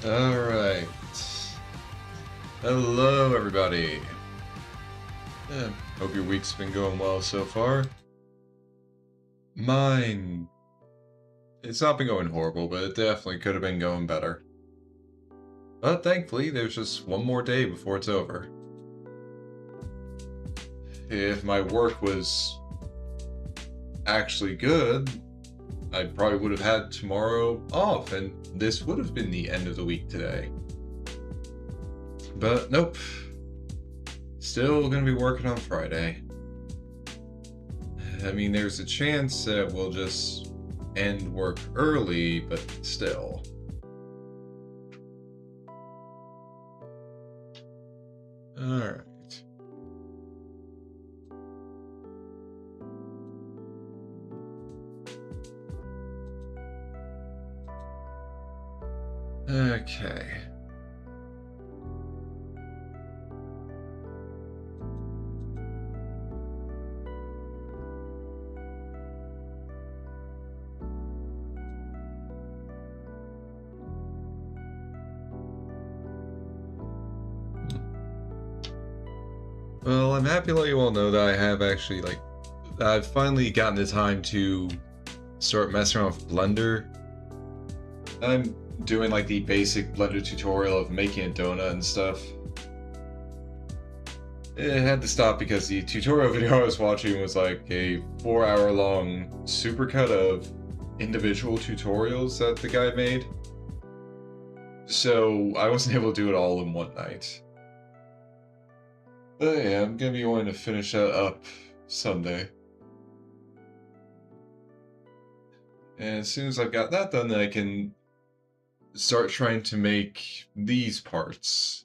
Alright. Hello, everybody. Yeah, hope your week's been going well so far. Mine... It's not been going horrible, but it definitely could have been going better. But thankfully, there's just one more day before it's over. If my work was actually good, I probably would have had tomorrow off, and this would have been the end of the week today. But nope. Still gonna be working on Friday. I mean, there's a chance that we'll just end work early, but still. Alright. Okay. Well, I'm happy to let you all know that I have actually, I've finally gotten the time to start messing around with Blender. I'm doing, the basic Blender tutorial of making a donut and stuff. It had to stop because the tutorial video I was watching was like a 4-hour-long supercut of individual tutorials that the guy made. So I wasn't able to do it all in one night. But yeah, I'm gonna be wanting to finish that up Sunday. And as soon as I've got that done, then I can start trying to make these parts.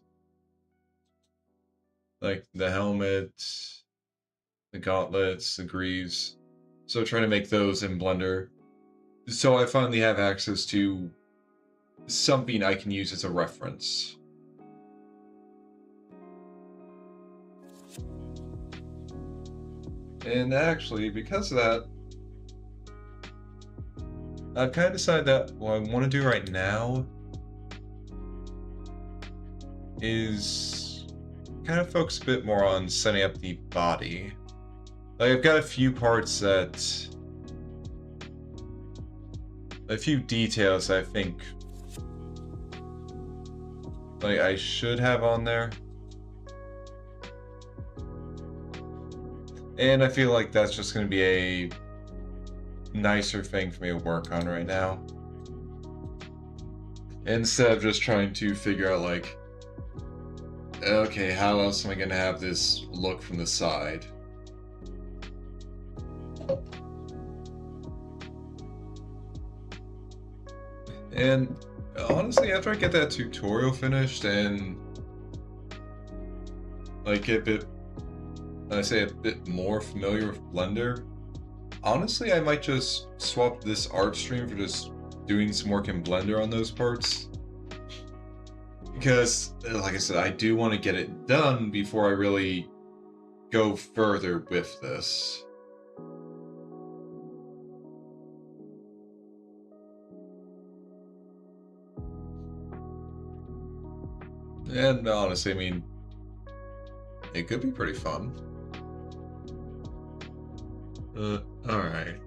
Like the helmet, the gauntlets, the greaves. So trying to make those in Blender. So I finally have access to something I can use as a reference. And actually, because of that, I've kind of decided that what I want to do right now is kind of focus a bit more on setting up the body. I've got a few parts that... a few details I think I should have on there. And I feel like that's just going to be a nicer thing for me to work on right now. Instead of just trying to figure out, okay, how else am I going to have this look from the side? And honestly, after I get that tutorial finished and get a bit more familiar with Blender, honestly, I might just swap this art stream for just doing some work in Blender on those parts. Because, like I said, I do want to get it done before I really go further with this. And honestly, I mean, it could be pretty fun. Alright.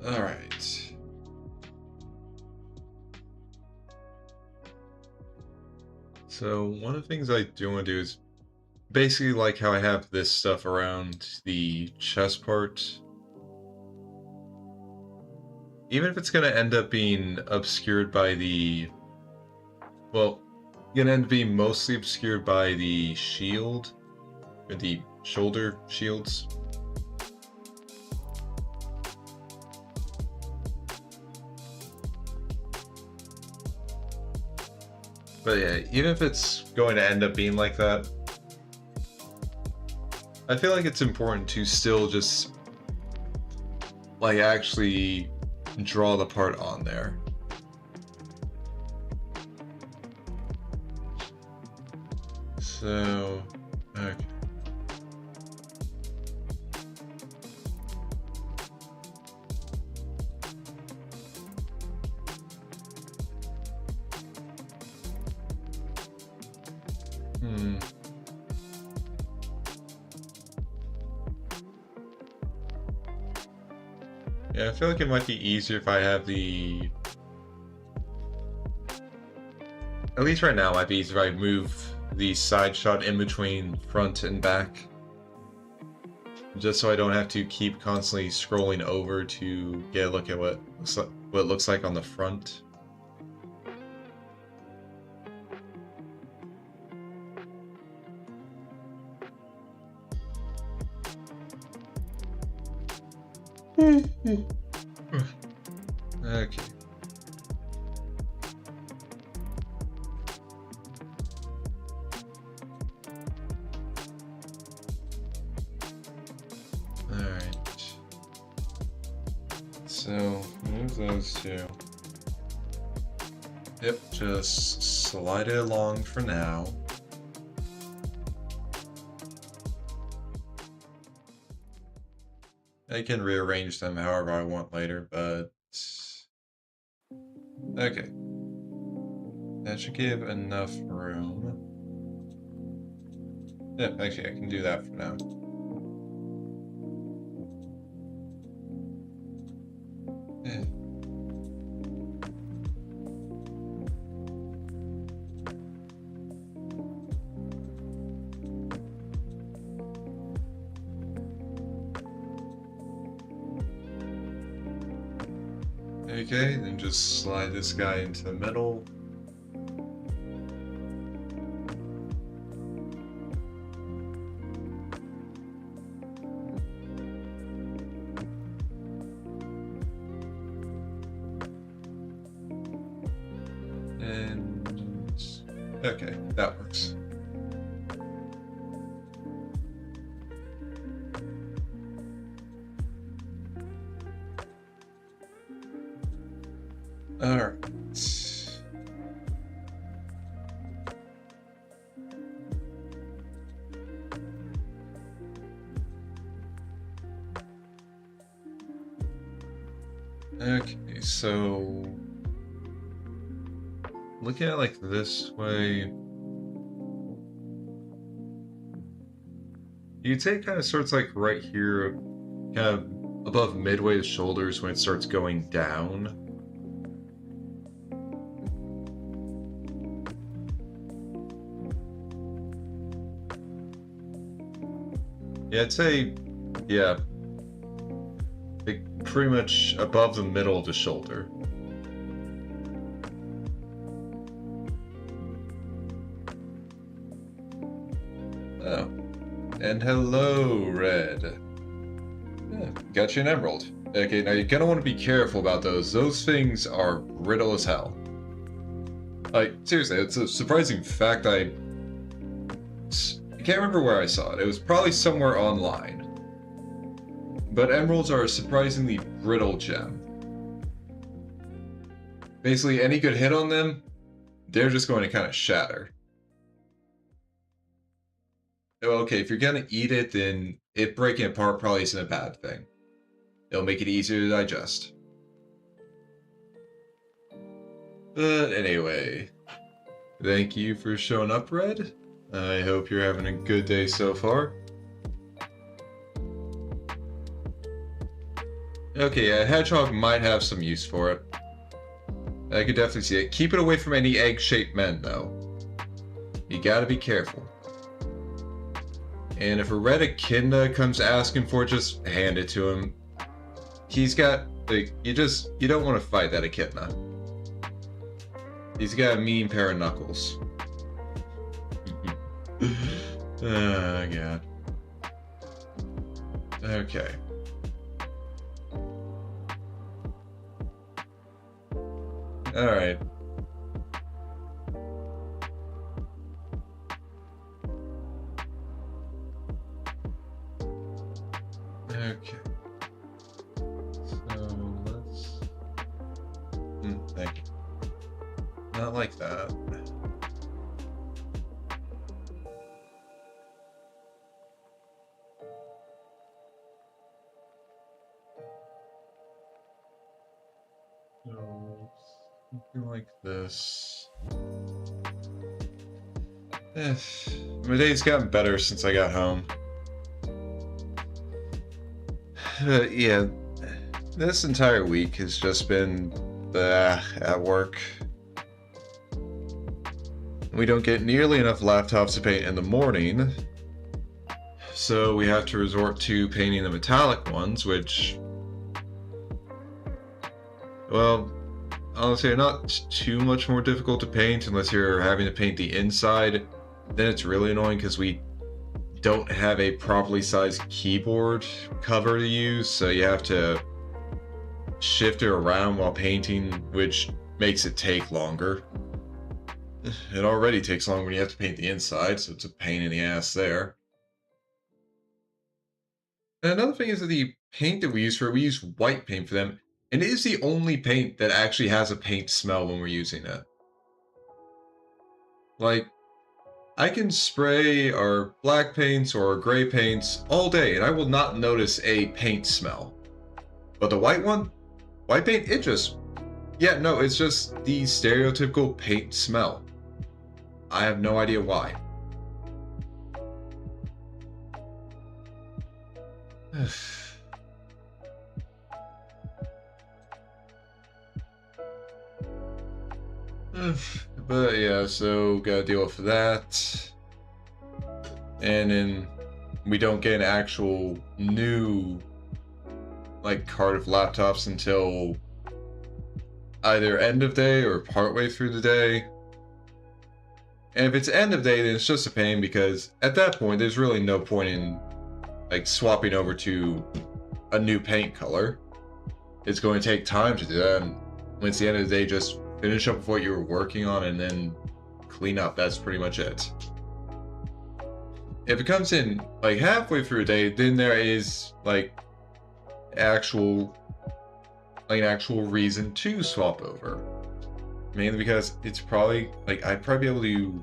Alright. So, one of the things I do want to do is basically like how I have this stuff around the chest part. Even if it's going to end up being obscured by the... well, going to end up being mostly obscured by the shield, or the shoulder shields. But yeah, even if it's going to end up being like that, I feel like it's important to still just actually draw the part on there. So, okay. Yeah, I feel like it might be easier if I have the... At least right now it might be easier if I move the side shot in between front and back. Just so I don't have to keep constantly scrolling over to get a look at what it looks like on the front. Okay. Alright. So, move those two. Yep, just slide it along for now. I can rearrange them however I want later, but... Okay. That should give enough room. Yeah, actually, I can do that for now. Yeah. Okay, then just slide this guy into the middle. And... okay, that works. Alright. Okay, so... looking at it like this way... you'd say it kind of starts like right here, kind of above midway the shoulders when it starts going down. Yeah, I'd say, yeah, like pretty much above the middle of the shoulder. Oh, and hello, Red. Yeah, got you an emerald. Okay, now you're gonna want to be careful about those. Those things are brittle as hell. Like, seriously, it's a surprising fact. I can't remember where I saw it. It was probably somewhere online. But emeralds are a surprisingly brittle gem. Basically, any good hit on them, they're just going to kind of shatter. Okay, if you're gonna eat it, then it breaking apart probably isn't a bad thing. It'll make it easier to digest. But anyway, thank you for showing up, Red. I hope you're having a good day so far. Okay, a hedgehog might have some use for it. I could definitely see it. Keep it away from any egg-shaped men, though. You gotta be careful. And if a red echidna comes asking for it, just hand it to him. He's got, like, you don't want to fight that echidna. He's got a mean pair of knuckles. Oh, God. Okay. Alright. Okay. So let's... thank you. Not like that. like this. My day's gotten better since I got home. Yeah, this entire week has just been at work. We don't get nearly enough laptops to paint in the morning, so we have to resort to painting the metallic ones, which, well, honestly, are not too much more difficult to paint unless you're having to paint the inside. Then it's really annoying because we don't have a properly sized keyboard cover to use, so you have to shift it around while painting, which makes it take longer. It already takes long when you have to paint the inside, so it's a pain in the ass there. And another thing is that the paint that we use white paint for them, and it is the only paint that actually has a paint smell when we're using it. Like, I can spray our black paints or our gray paints all day, and I will not notice a paint smell. But the white paint, it just, yeah, no, it's just the stereotypical paint smell. I have no idea why. But yeah, so gotta deal with that. And then we don't get an actual new cart of laptops until either end of day or partway through the day. And if it's end of day, then it's just a pain because at that point there's really no point in swapping over to a new paint color. It's going to take time to do that, and when it's the end of the day, just finish up with what you were working on and then clean up. That's pretty much it. If it comes in halfway through a day, then there is an actual reason to swap over. Mainly because it's probably I'd probably be able to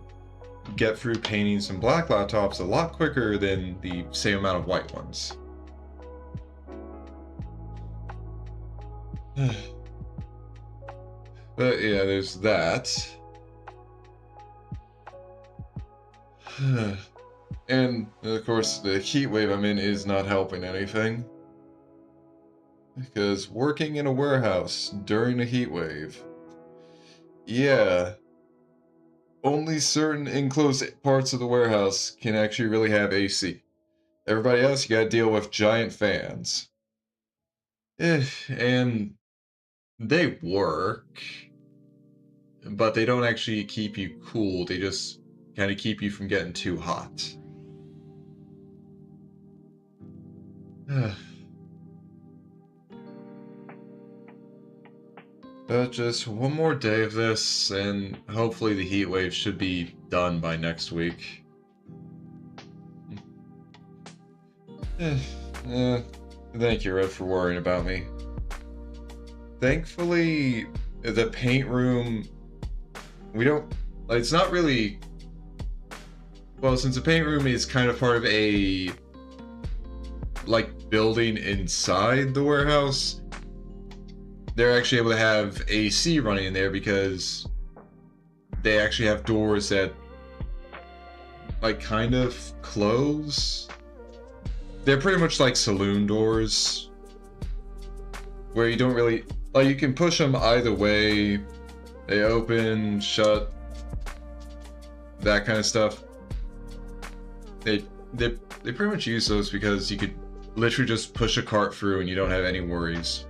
get through painting some black laptops a lot quicker than the same amount of white ones. But yeah, there's that. And of course, the heat wave I'm in is not helping anything. Because working in a warehouse during a heat wave, yeah, only certain enclosed parts of the warehouse can actually really have AC. Everybody else, you gotta deal with giant fans. And they work, but they don't actually keep you cool. They just kind of keep you from getting too hot. But just one more day of this, and hopefully the heat wave should be done by next week. Thank you, Red, for worrying about me. Thankfully, the paint room, we don't, it's not really, well, since the paint room is kind of part of a, building inside the warehouse, they're actually able to have AC running in there because they actually have doors that kind of close. They're pretty much like saloon doors where you don't really, you can push them either way. They open, shut, that kind of stuff. They pretty much use those because you could literally just push a cart through and you don't have any worries.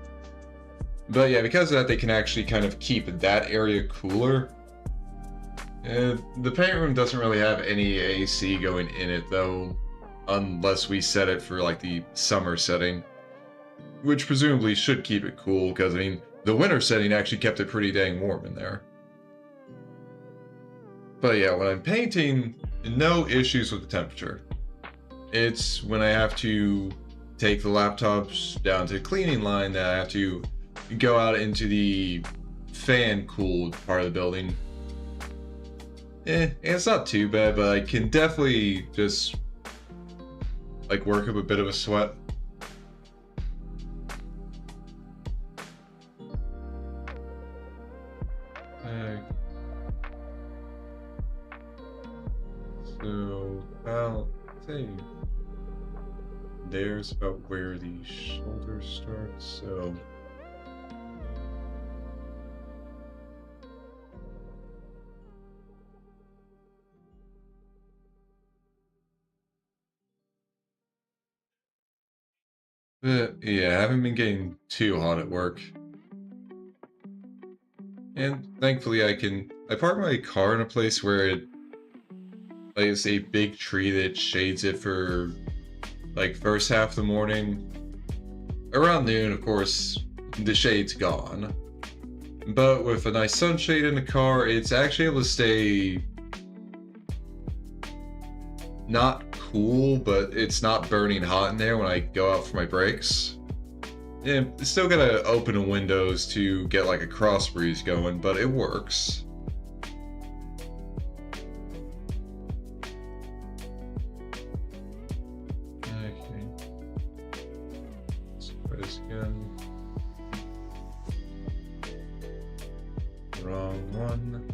But yeah, because of that, they can actually kind of keep that area cooler. The paint room doesn't really have any AC going in it though, unless we set it for the summer setting, which presumably should keep it cool, because I mean, the winter setting actually kept it pretty dang warm in there. But yeah, when I'm painting, no issues with the temperature. It's when I have to take the laptops down to the cleaning line that I have to go out into the fan-cooled part of the building. It's not too bad, but I can definitely just work up a bit of a sweat. So, I'll say there's about where the shoulder starts, so... But, yeah, I haven't been getting too hot at work. And thankfully I park my car in a place where it's a big tree that shades it for, like, first half of the morning. Around noon, of course, the shade's gone. But with a nice sunshade in the car, it's actually able to stay not cool, but it's not burning hot in there when I go out for my breaks. Yeah, still gotta open the windows to get like a cross breeze going, but it works. Okay. Let's try this again. Wrong one.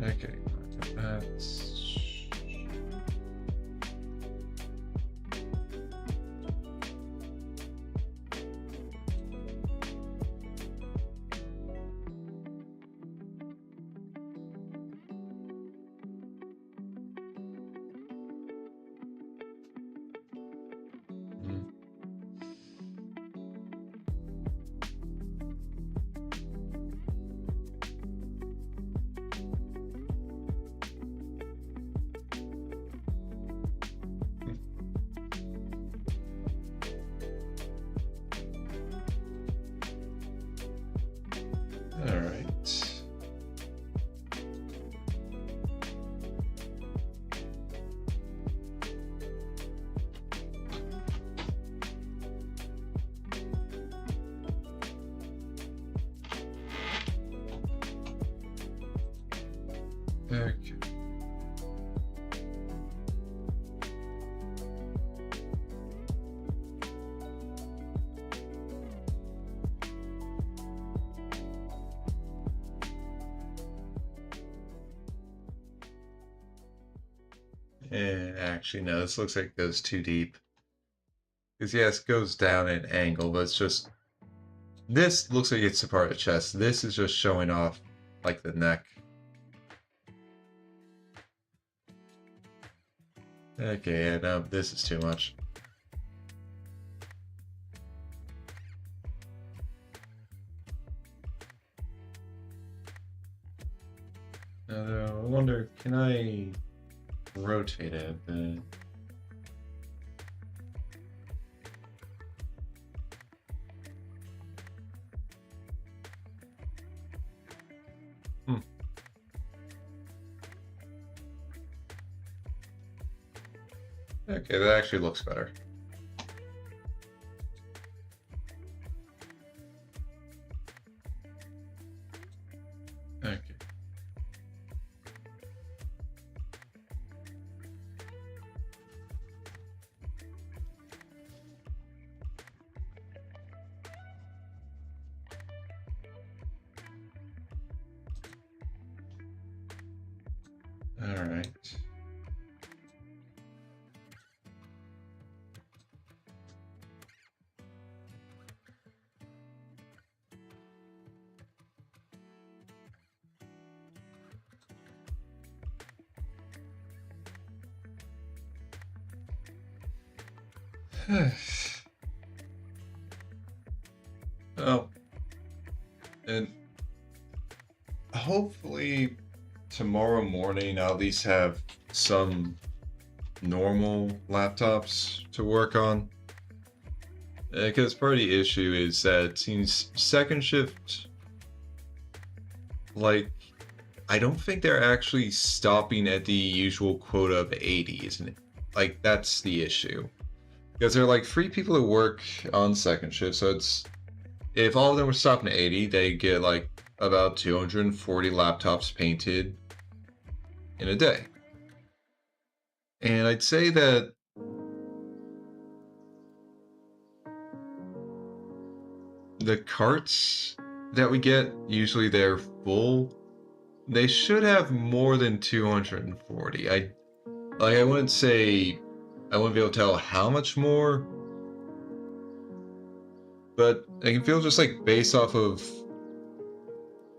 Okay, that's... All right. Okay. Actually, no, this looks like it goes too deep. Because, yes, it goes down at an angle, but it's just... This looks like it's a part of the chest. This is just showing off, like, the neck. Okay, yeah, no, this is too much. I wonder, can I rotate it a bit? Okay, that actually looks better. Okay. All right. Oh, and hopefully tomorrow morning I'll at least have some normal laptops to work on. Because part of the issue is that it seems second shift, like, I don't think they're actually stopping at the usual quota of 80, isn't it? Like, that's the issue. Because there are like 3 people who work on second shift, so it's... If all of them were stopping at 80, they get like about 240 laptops painted in a day. And I'd say that the carts that we get, usually they're full. They should have more than 240. I wouldn't say I wouldn't be able to tell how much more, but I can feel just like based off of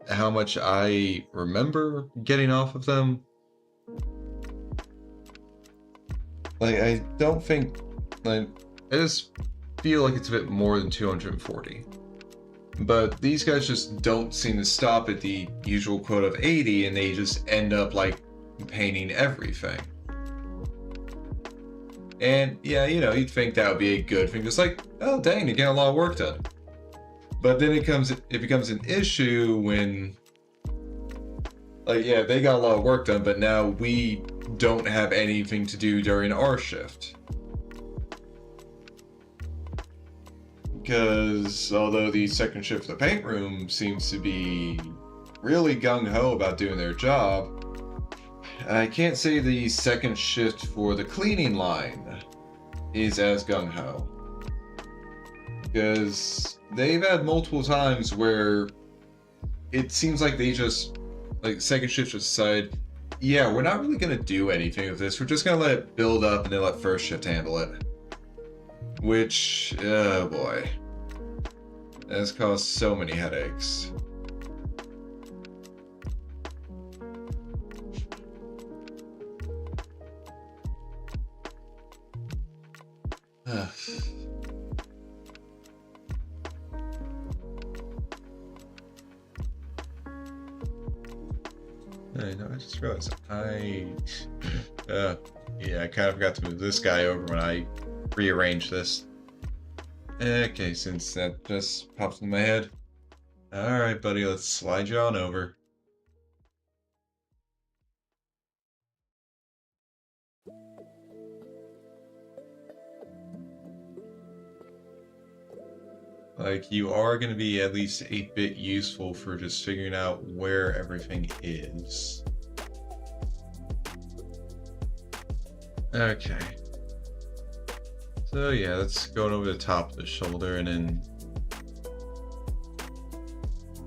how much I remember getting off of them. Like I don't think like I just feel like it's a bit more than 240. But these guys just don't seem to stop at the usual quote of 80, and they just end up like painting everything. And yeah, you know, you'd think that would be a good thing. Just like, oh dang, they get a lot of work done. But then it becomes an issue when, like, yeah, they got a lot of work done, but now we don't have anything to do during our shift. Because although the second shift of the paint room seems to be really gung-ho about doing their job, I can't say the second shift for the cleaning line is as gung-ho. Because they've had multiple times where it seems like they just, like, second shift just decided, yeah, we're not really going to do anything with this. We're just going to let it build up and then let first shift handle it. Which, oh boy, has caused so many headaches. No, I just realized yeah, I kind of forgot to move this guy over when I rearrange this. Okay, since that just pops in my head. Alright, buddy, let's slide you on over. Like, you are going to be at least a bit useful for just figuring out where everything is. Okay. So yeah, that's going over the top of the shoulder and then...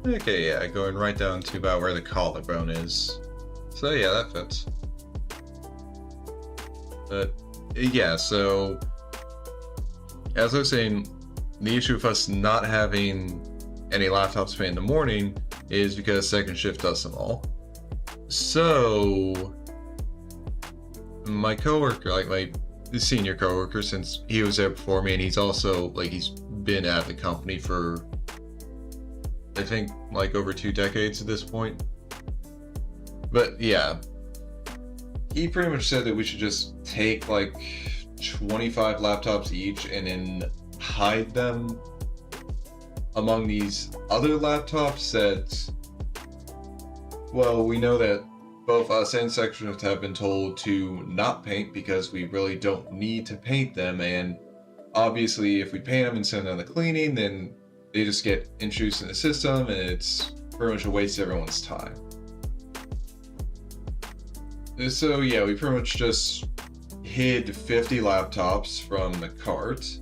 Okay, yeah, going right down to about where the collarbone is. So yeah, that fits. But yeah, so... As I was saying, the issue with us not having any laptops paint in the morning is because second shift does them all. So... My coworker, like my senior coworker, since he was there before me, and he's also like he's been at the company for I think like over 2 decades at this point. But yeah, he pretty much said that we should just take like 25 laptops each and then hide them among these other laptops that, well, we know that both us and Section Shift have been told to not paint because we really don't need to paint them, and obviously if we paint them and send them to cleaning, then they just get introduced in the system and it's pretty much a waste of everyone's time. So yeah, we pretty much just hid 50 laptops from the cart,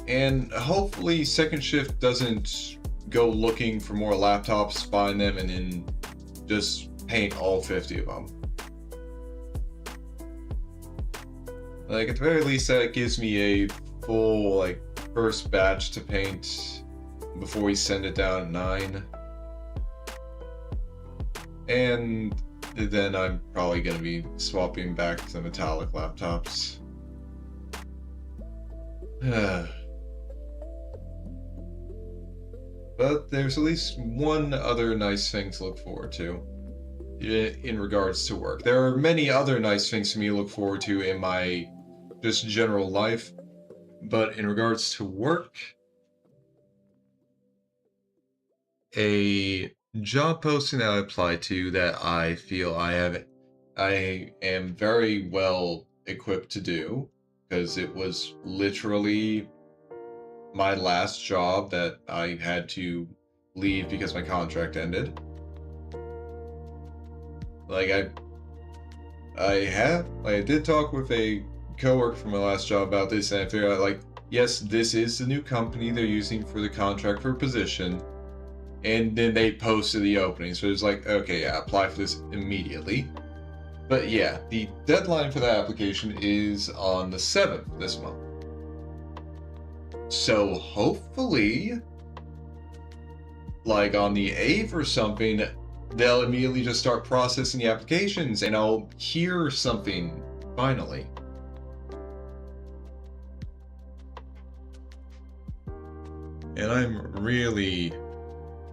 and hopefully Second Shift doesn't go looking for more laptops, find them, and then just paint all 50 of them. Like, at the very least, that gives me a full, like, first batch to paint before we send it down at 9. And then I'm probably going to be swapping back to metallic laptops. But there's at least one other nice thing to look forward to in regards to work. There are many other nice things for me to look forward to in my just general life, but in regards to work, a job posting that I applied to that I feel I am very well equipped to do, because it was literally my last job that I had to leave because my contract ended. Like, I did talk with a coworker from my last job about this, and I figured out, like, yes, this is the new company they're using for the contract for position. And then they posted the opening. So it's like, okay, yeah, apply for this immediately. But yeah, the deadline for that application is on the 7th this month. So hopefully, like on the 8th or something, they'll immediately just start processing the applications and I'll hear something finally. And I'm really,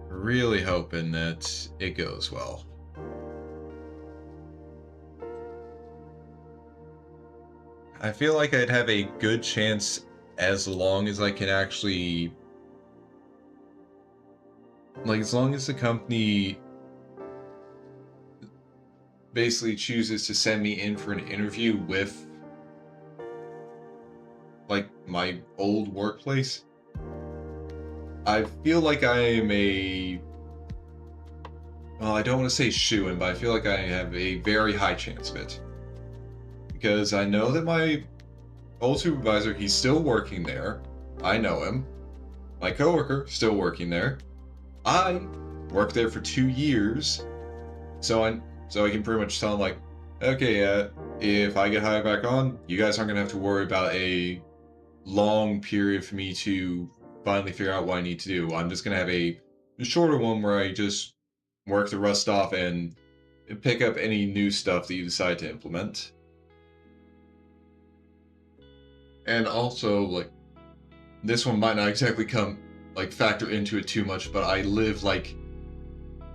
really hoping that it goes well. I feel like I'd have a good chance as long as I can actually, like, as long as the company basically chooses to send me in for an interview with, like, my old workplace. I feel like I am well, I don't want to say shoo-in, but I feel like I have a very high chance of it. Because I know that my old supervisor, he's still working there. I know him. My coworker, still working there. I worked there for 2 years. So I can pretty much tell him, like, okay, if I get hired back on, you guys aren't going to have to worry about a long period for me to finally figure out what I need to do. I'm just going to have a shorter one where I just work the rust off and pick up any new stuff that you decide to implement. And also, like, this one might not exactly factor into it too much, but I live, like,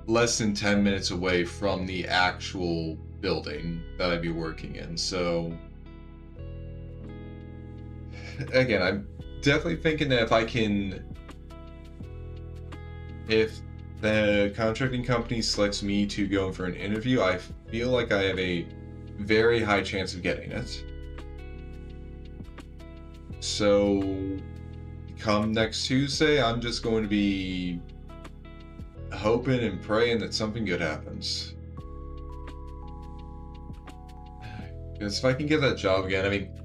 less than 10 minutes away from the actual building that I'd be working in, so again, I'm definitely thinking that if the contracting company selects me to go in for an interview, I feel like I have a very high chance of getting it. So, come next Tuesday, I'm just going to be hoping and praying that something good happens. Because if I can get that job again, I mean,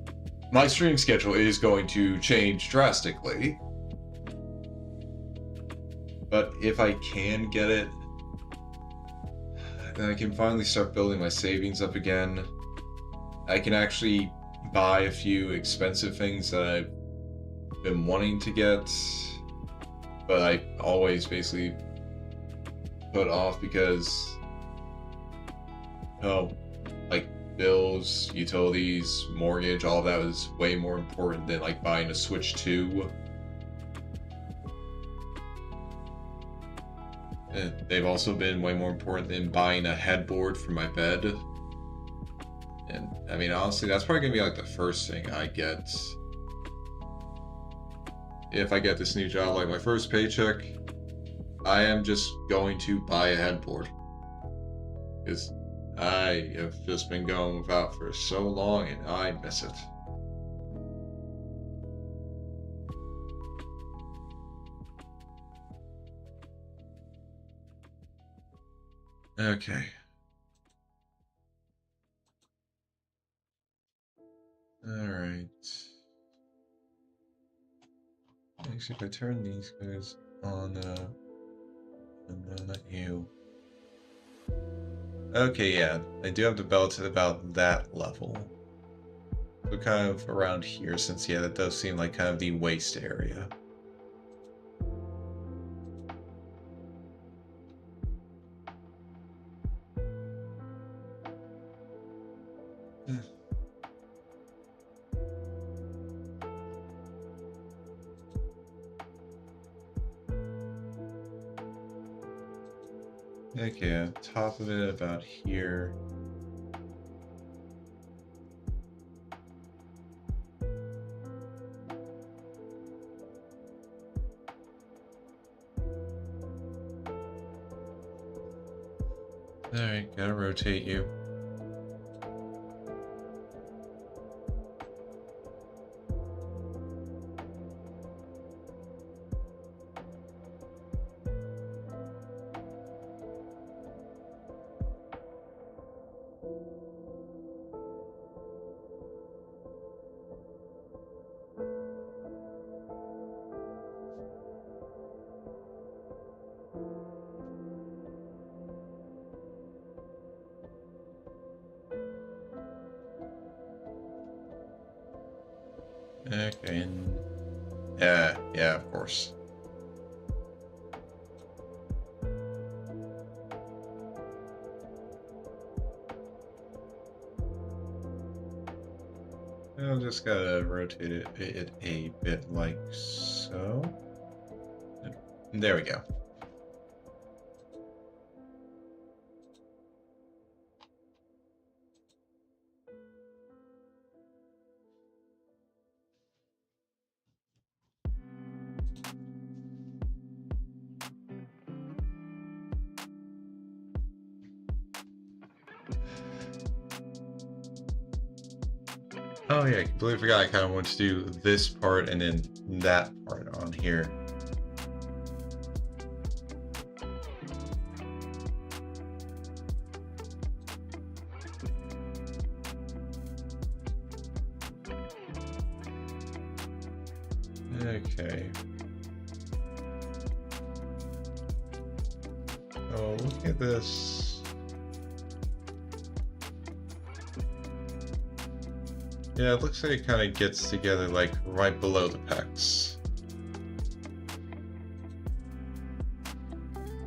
my stream schedule is going to change drastically. But if I can get it, then I can finally start building my savings up again. I can actually buy a few expensive things that I've been wanting to get, but I always basically put off because, like bills, utilities, mortgage, all of that was way more important than like buying a Switch 2. And they've also been way more important than buying a headboard for my bed. And I mean, honestly, that's probably gonna be like the first thing I get if I get this new job. Like my first paycheck, I am just going to buy a headboard because I have just been going without for so long and I miss it. Okay. Alright. Actually, if I turn these guys on, no, not you. Okay, yeah, I do have the belt at about that level. So kind of around here, since, yeah, that does seem like kind of the waist area. Okay, top of it about here. Alright, gotta rotate you. Okay, and yeah, of course. I'll just gotta rotate it a bit like so. There we go. Oh yeah, I completely forgot I kind of want to do this part and then that part on here. Okay. Oh, look at this. Yeah, it looks like it kind of gets together like right below the pecs.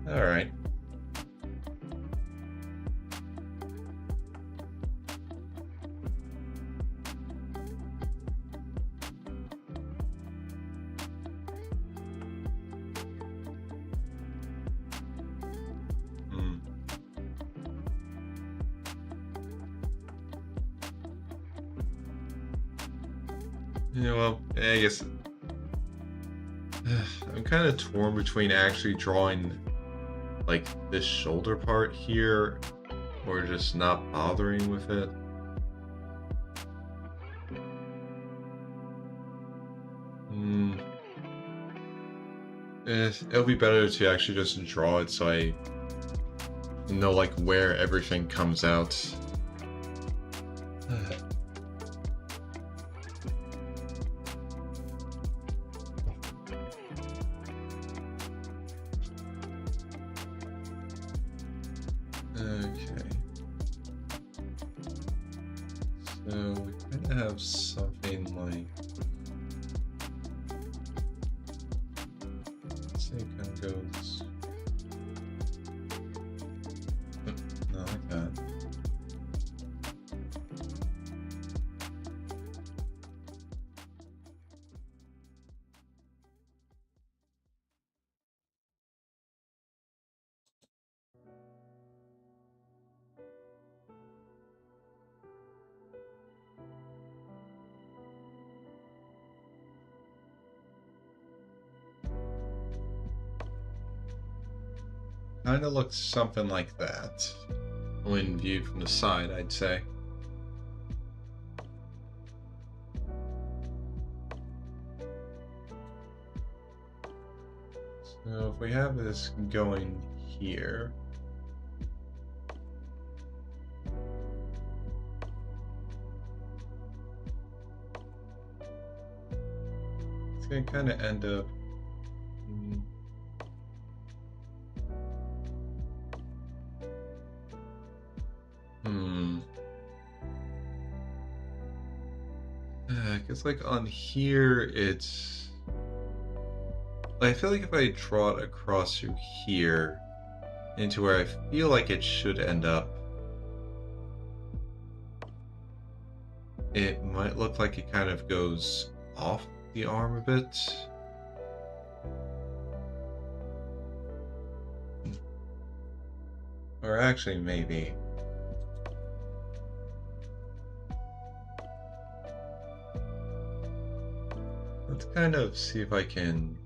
All right. Hmm. Yeah, well, I guess I'm kind of torn between actually drawing like this shoulder part here or just not bothering with it. Hmm. It'll be better to actually just draw it so I know like where everything comes out. Okay. So we kind of have something like, let's say it kind of goes, not like that. Kind of looks something like that when viewed from the side, I'd say. So if we have this going here, it's gonna kind of end up. Hmm. Because like on here, it's. I feel like if I draw it across through here into where I feel like it should end up, it might look like it kind of goes off the arm a bit. Or actually, maybe. Let's kind of see if I can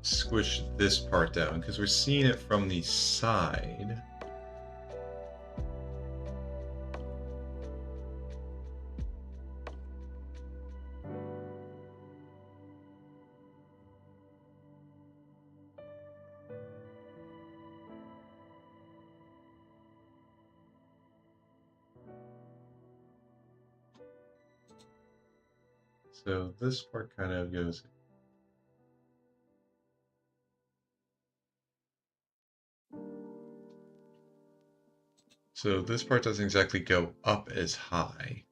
squish this part down, because we're seeing it from the side. So this part kind of goes. So this part doesn't exactly go up as high.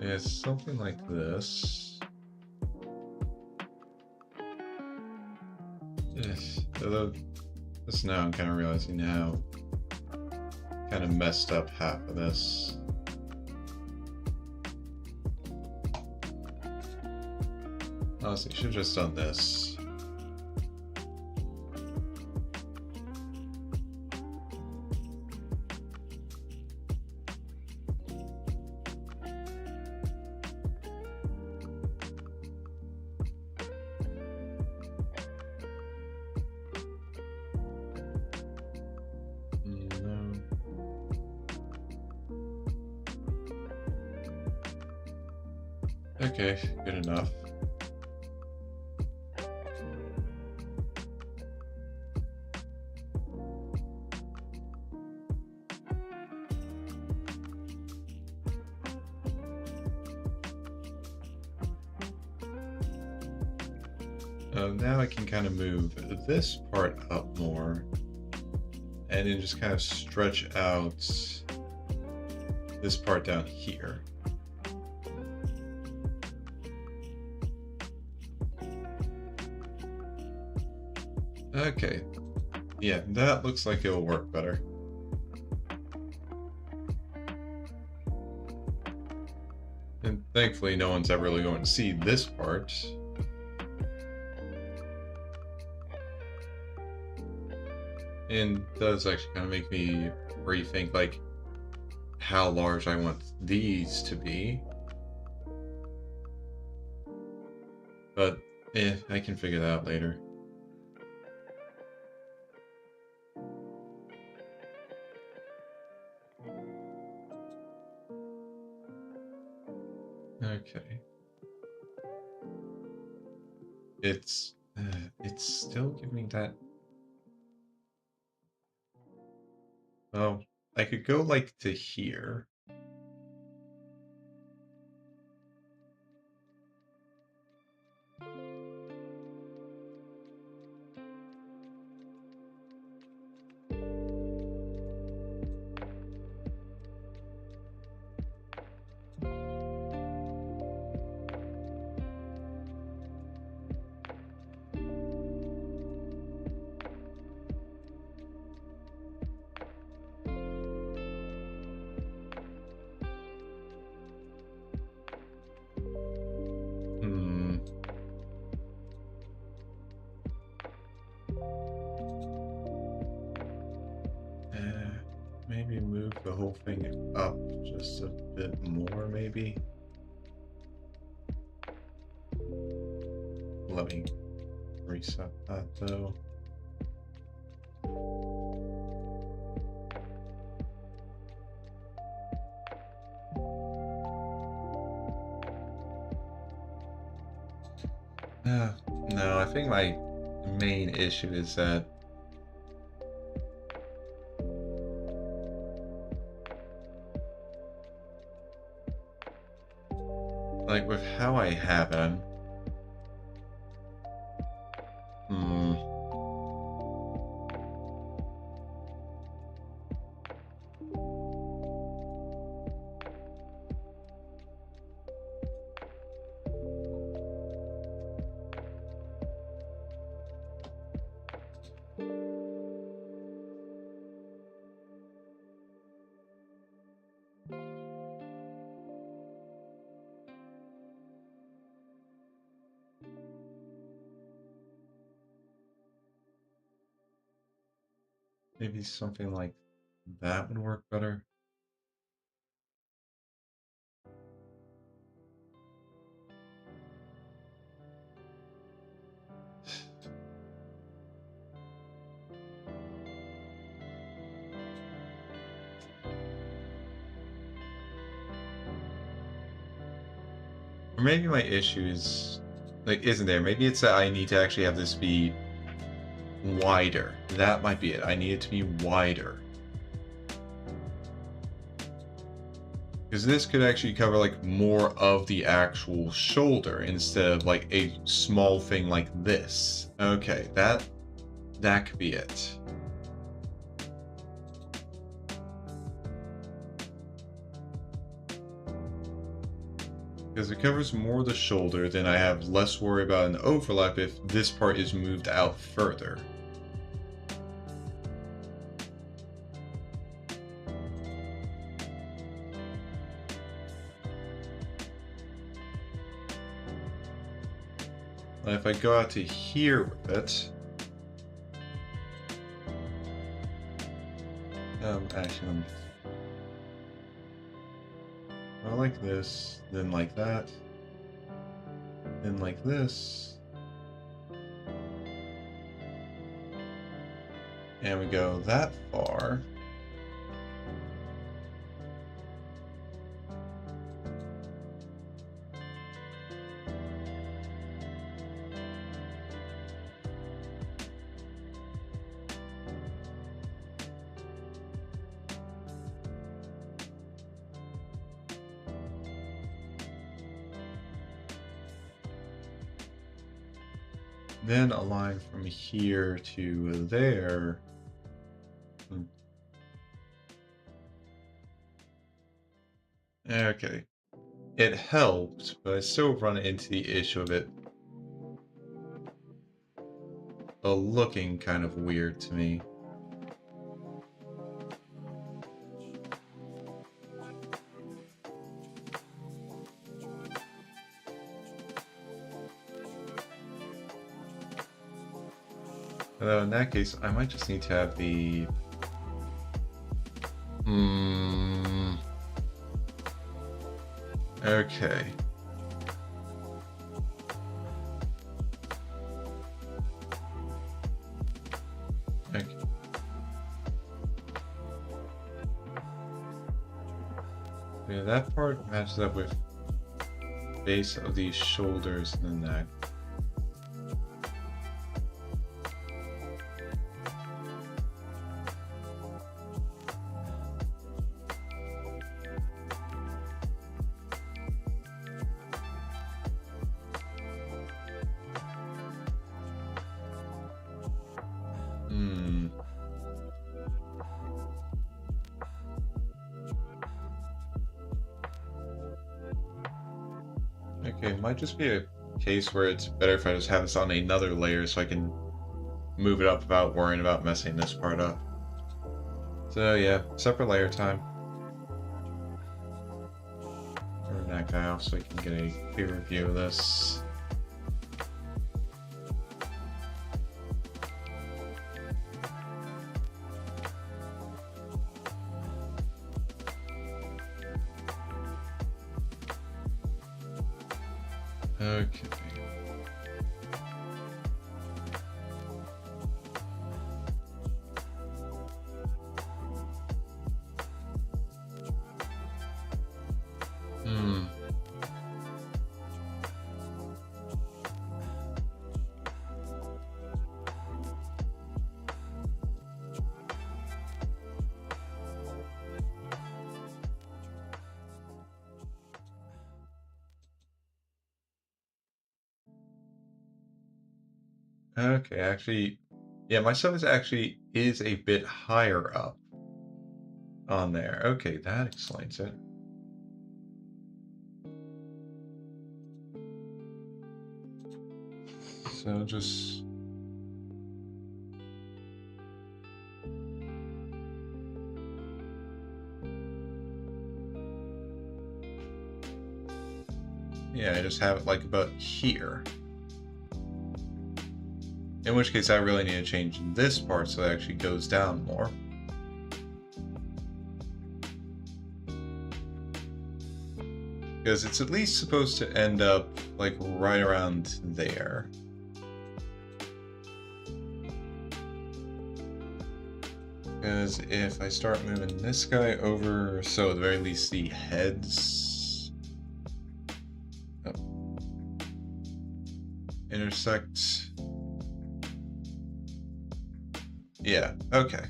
It's something like this. Although this now I'm kind of realizing how kind of messed up half of this. Honestly, should have just done this. No. Okay, good enough. Now I can kind of move this part up more and then just kind of stretch out this part down here. Okay, yeah, that looks like it'll work better. And thankfully no one's ever really going to see this part. And does actually kind of make me rethink like how large I want these to be. But I can figure that out later. Okay. It's still giving that. Oh, I could go like to here. Maybe move the whole thing up just a bit more, maybe. Let me reset that though. No, I think my main issue is that like with how I have it, maybe something like that would work better. Or maybe my issue is like isn't there. Maybe it's that I need to actually have this be wider. That might be it. I need it to be wider. Because this could actually cover like more of the actual shoulder instead of like a small thing like this. Okay, that could be it. Because it covers more of the shoulder, then I have less worry about an overlap if this part is moved out further. And if I go out to here with it... actually, let me... I like this, then like that, then like this. And we go that far. Then a line from here to there. Okay. It helped, but I still run into the issue of it looking kind of weird to me. Although in that case, I might just need to have the... Okay. Okay. Yeah, that part matches up with base of the shoulders and the neck. Okay, it might just be a case where it's better if I just have this on another layer so I can move it up without worrying about messing this part up. So yeah, separate layer time. Turn that guy off so I can get a clearer view of this. Okay. Okay, actually, yeah, my stuff is actually a bit higher up on there. Okay, that explains it. So just... yeah, I just have it like about here. In which case I really need to change this part so it actually goes down more. Because it's at least supposed to end up like right around there. Because if I start moving this guy over, so at the very least the heads intersect. Yeah, okay.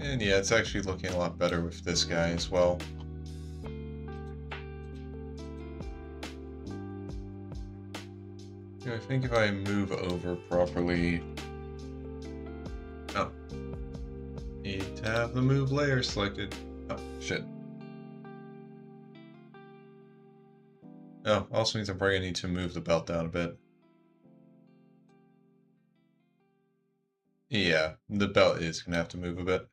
And yeah, it's actually looking a lot better with this guy as well. I think if I move over properly... Oh. Need to have the move layer selected. Oh, shit. Oh, also means I'm probably gonna need to move the belt down a bit. Yeah, the belt is gonna have to move a bit.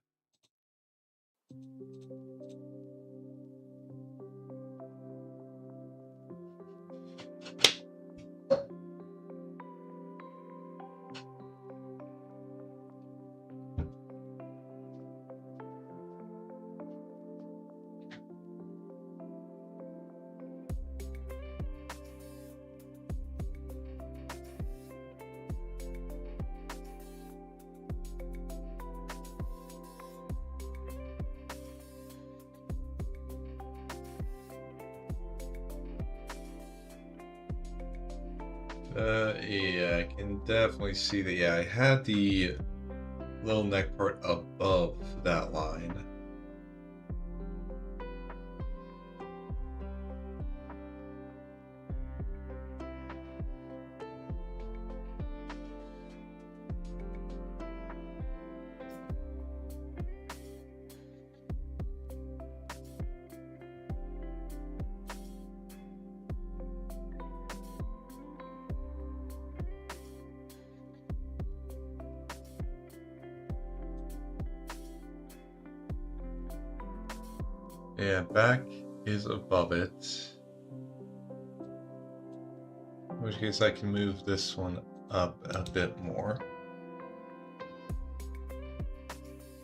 Yeah, I can definitely see that. Yeah, I had the little neck part above that line. Yeah, back is above it. In which case I can move this one up a bit more.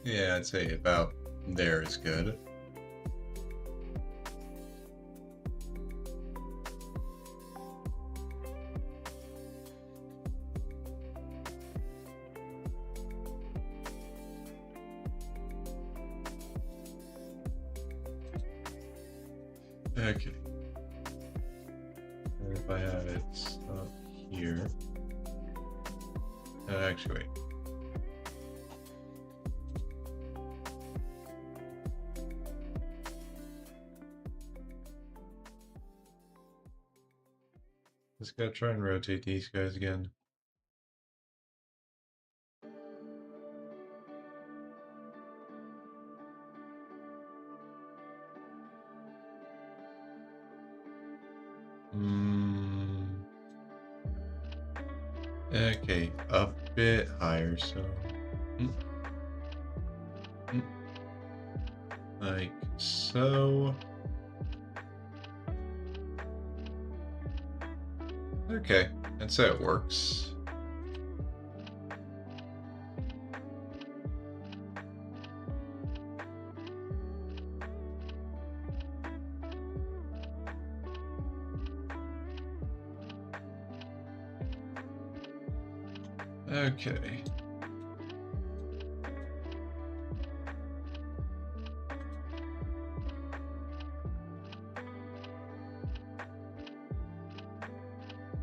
Yeah, I'd say about there is good. Okay. And if I have it up here. Actually, wait. Just gotta try and rotate these guys again. Okay, a bit higher, so... Like so... Okay, and so it works. Okay.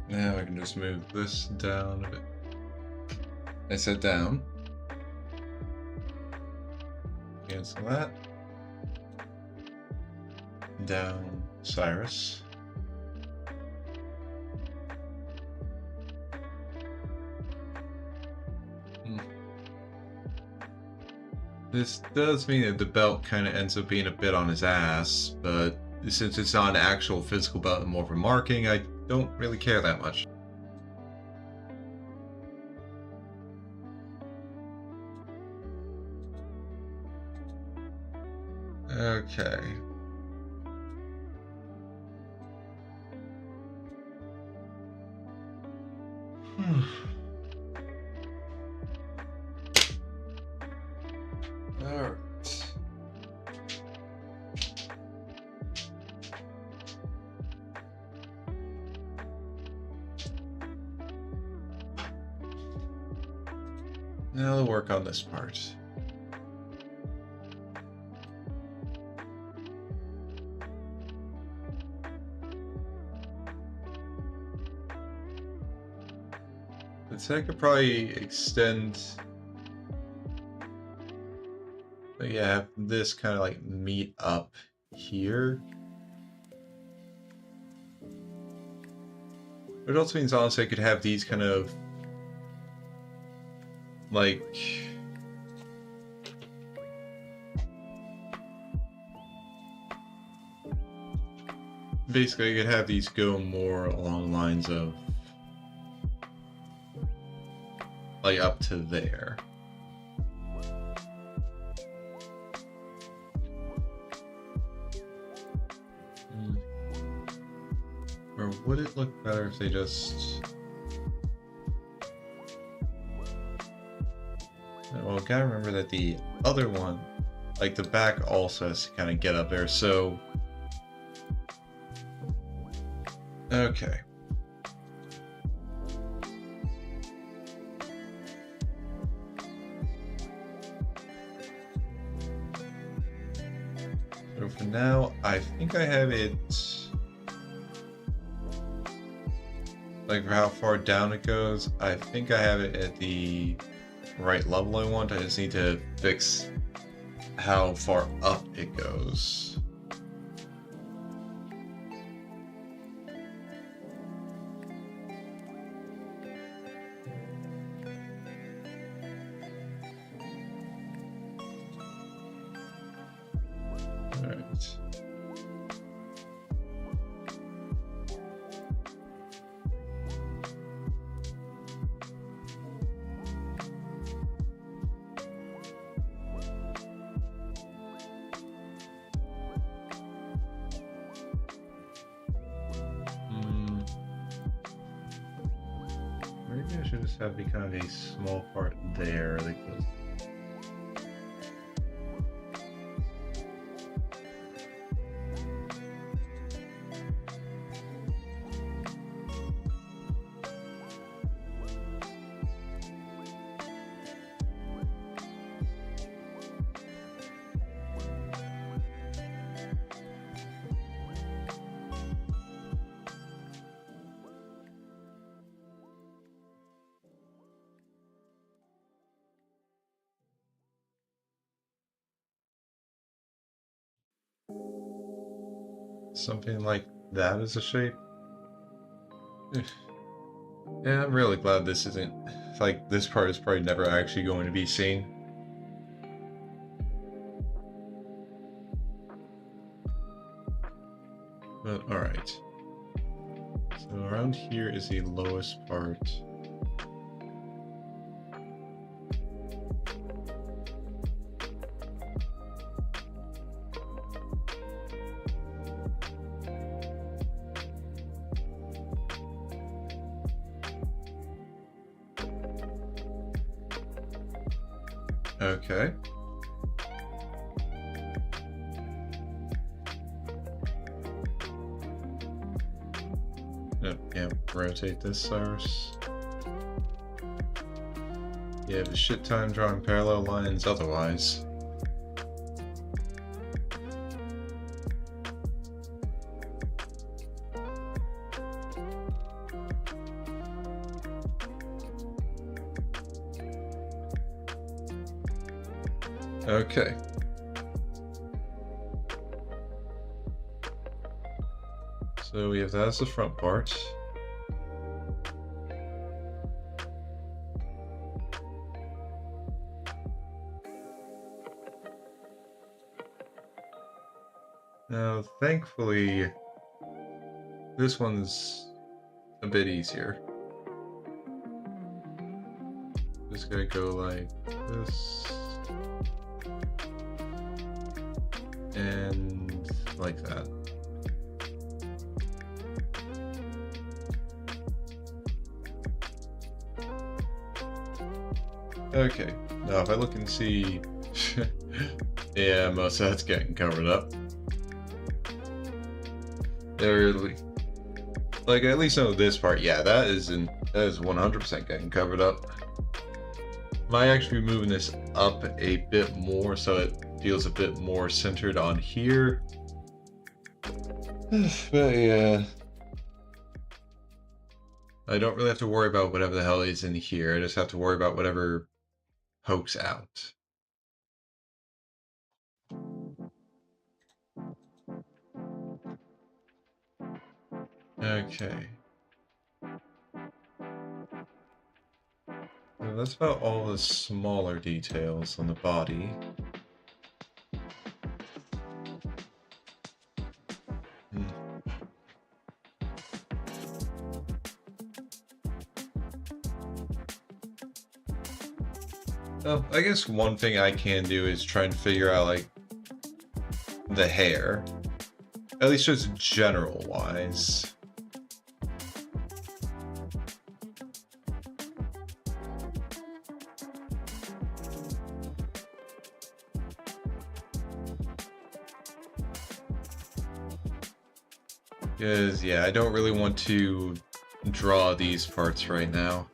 Now I can just move this down a bit. I said down. Cancel that. Down Cyrus. This does mean that the belt kind of ends up being a bit on his ass, but since it's not an actual physical belt and more for marking, I don't really care that much. Okay. Alright. Now we'll work on this part. I could probably extend... But yeah, have this kind of like meet up here. But it also means honestly I could have these kind of like basically I could have these go more along the lines of like up to there. Or would it look better if they just... Well, gotta remember that the other one, like the back also has to kind of get up there, so... Okay. So for now, I think I have it... Like for how far down it goes, I think I have it at the right level I want. I just need to fix how far up it goes. Alright. Maybe I should just have be kind of a small part there that goes. Something like that as a shape. Yeah, I'm really glad this isn't, like, this part is probably never actually going to be seen. But, alright. So around here is the lowest part. Okay. Yeah, rotate this, Cyrus. You have a shit time drawing parallel lines otherwise. Okay. So we have that as the front part. Now, thankfully, this one's a bit easier. Just gotta go like this. And like that. Okay, now if I look and see, yeah, most of that's getting covered up. There, like at least know this part, yeah, that is 100% getting covered up. Might actually be moving this up a bit more so it feels a bit more centered on here. But yeah, I don't really have to worry about whatever the hell is in here. I just have to worry about whatever pokes out. Okay. So that's about all the smaller details on the body. Hmm. Well, I guess one thing I can do is try and figure out, like, the hair. At least just general-wise. Because, yeah, I don't really want to draw these parts right now.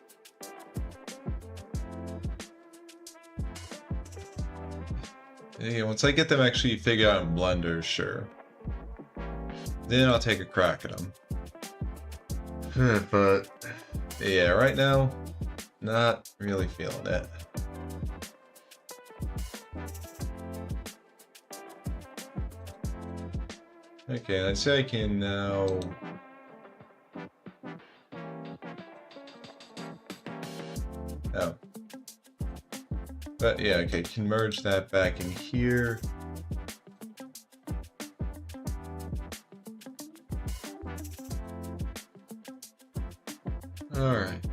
Yeah, once I get them actually figured out in Blender, sure. Then I'll take a crack at them. But, yeah, right now, not really feeling it. Okay, let's say I can now... Oh. But yeah, okay, can merge that back in here. Alright.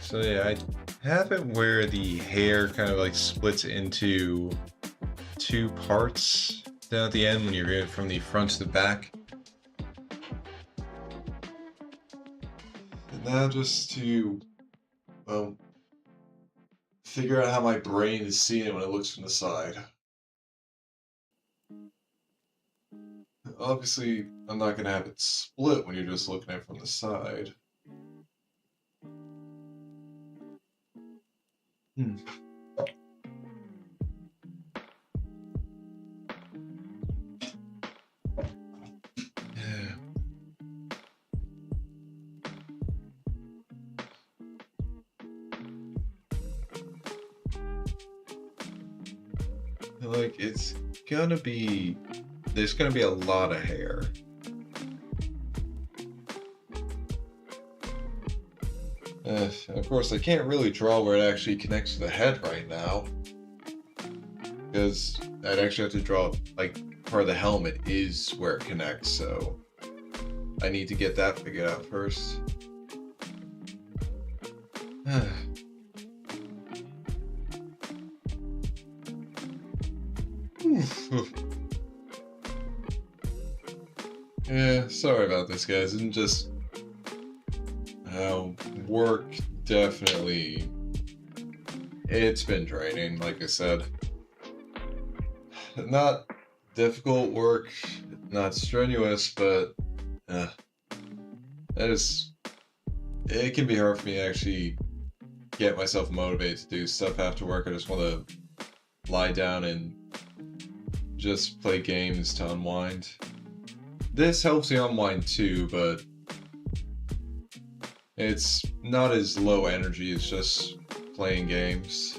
So yeah, I have it where the hair kind of like splits into two parts down at the end when you're going from the front to the back. And now just to, well, figure out how my brain is seeing it when it looks from the side. Obviously, I'm not going to have it split when you're just looking at it from the side. Hmm. Yeah. Like, it's gonna be... There's gonna be a lot of hair. Of course, I can't really draw where it actually connects to the head right now. Because I'd actually have to draw, like, part of the helmet is where it connects, so... I need to get that figured out first. Yeah, sorry about this, guys. And just work definitely. It's been draining, like I said. Not difficult work, not strenuous, but it can be hard for me to actually get myself motivated to do stuff after work. I just want to lie down and just play games to unwind. This helps me unwind too, but it's not as low energy as just playing games.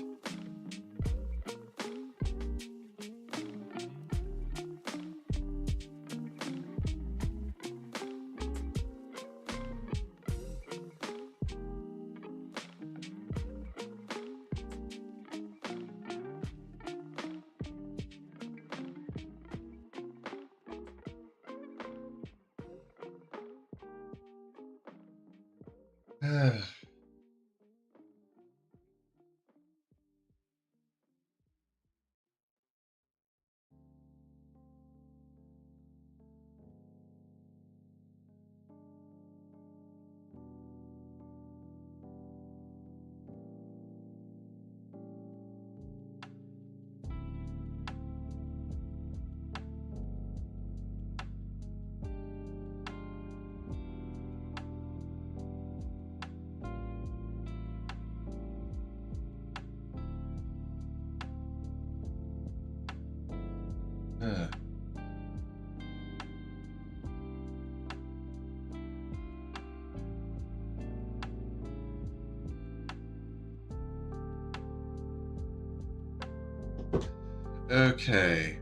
Okay.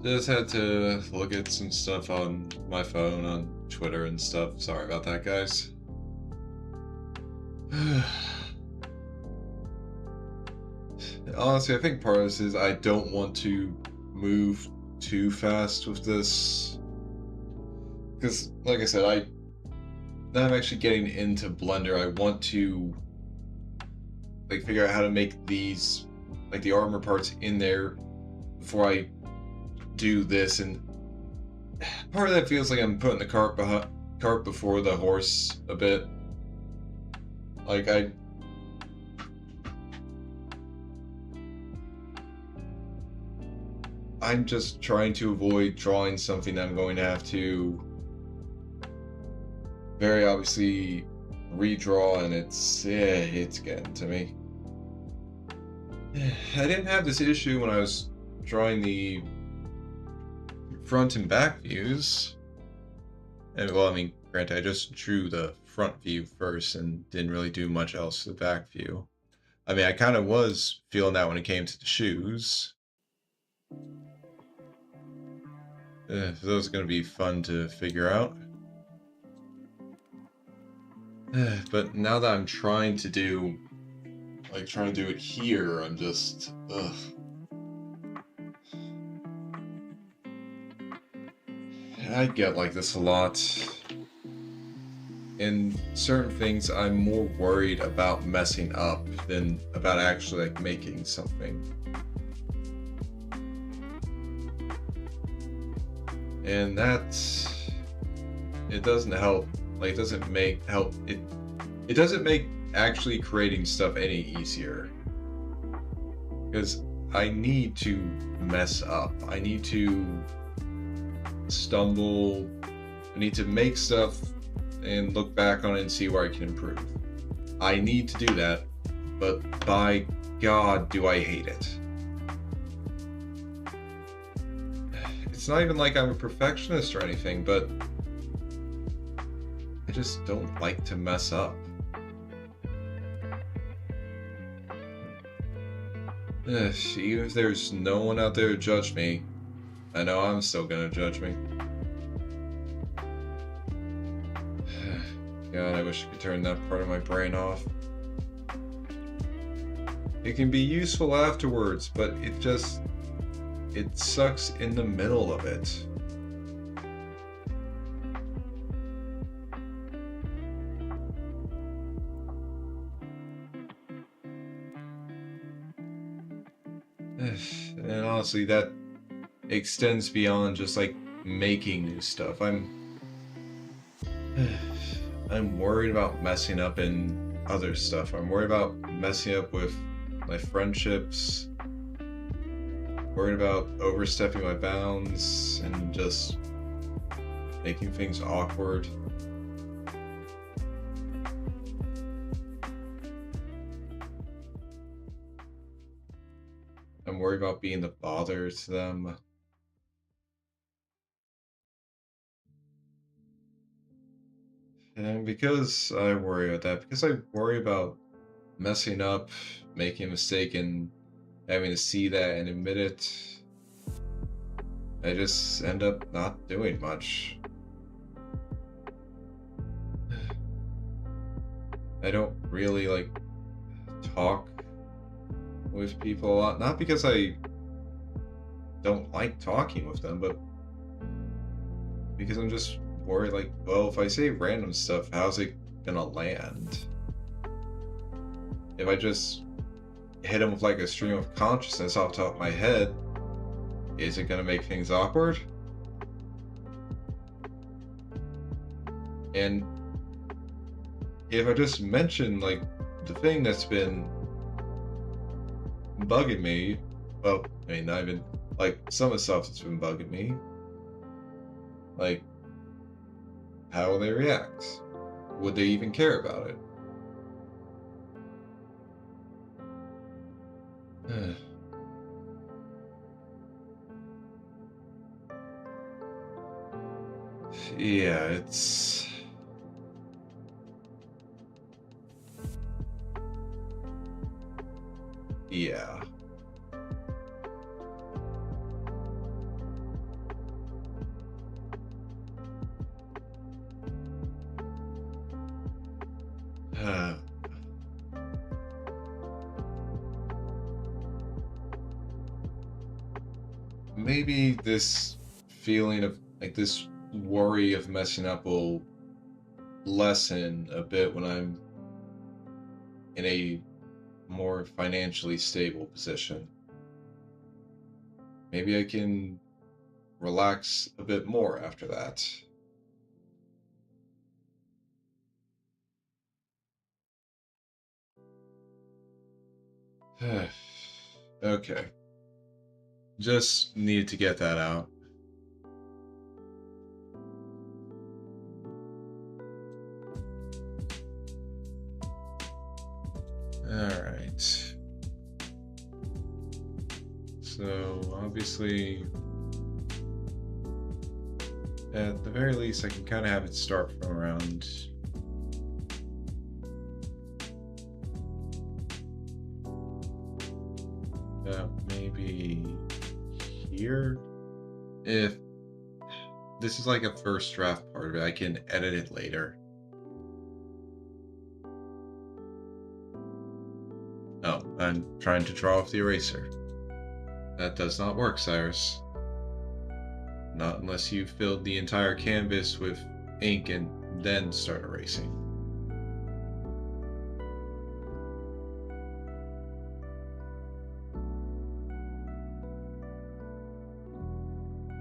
Just had to look at some stuff on my phone, on Twitter and stuff. Sorry about that, guys. Honestly, I think part of this is I don't want to move too fast with this. Because, like I said, I'm actually getting into Blender. I want to like figure out how to make these, like the armor parts in there before I do this, and part of that feels like I'm putting the cart before the horse a bit. Like I'm just trying to avoid drawing something that I'm going to have to very obviously redraw, and it's getting to me. I didn't have this issue when I was drawing the front and back views. And well, I mean, granted, I just drew the front view first and didn't really do much else to the back view. I mean, I kind of was feeling that when it came to the shoes. Those are going to be fun to figure out. But now that I'm trying to do it here, I'm just, ugh. I get like this a lot. In certain things, I'm more worried about messing up than about actually like making something. And it doesn't help. Like, it doesn't make it doesn't make actually creating stuff any easier. Because I need to mess up. I need to stumble. I need to make stuff and look back on it and see where I can improve. I need to do that, but by God, do I hate it. It's not even like I'm a perfectionist or anything, but I just don't like to mess up. Even if there's no one out there to judge me, I know I'm still gonna judge me. God, I wish I could turn that part of my brain off. It can be useful afterwards, but it sucks in the middle of it. And honestly, that extends beyond just like making new stuff. I'm worried about messing up in other stuff. I'm worried about messing up with my friendships. Worried about overstepping my bounds and just making things awkward. I'm worried about being the bother to them. And because I worry about that, because I worry about messing up, making a mistake, and having to see that and admit it, I just end up not doing much. I don't really like talk with people a lot, not because I don't like talking with them, but because I'm just worried, like, well, if I say random stuff, how's it gonna land? If I just hit them with like a stream of consciousness off the top of my head, is it gonna make things awkward? And if I just mention like the thing that's been bugging me, well, I mean, not even like some of the stuff that's been bugging me, like, how will they react? Would they even care about it? Yeah, it's... Yeah. maybe this feeling of like this worry of messing up will lessen a bit when I'm in a more financially stable position. Maybe I can relax a bit more after that. Okay. Just needed to get that out. Alright. So, obviously, at the very least, I can kind of have it start from around maybe here. If this is like a first draft part of it, I can edit it later. Oh, I'm trying to draw off the eraser. That does not work, Cyrus. Not unless you filled the entire canvas with ink and then start erasing.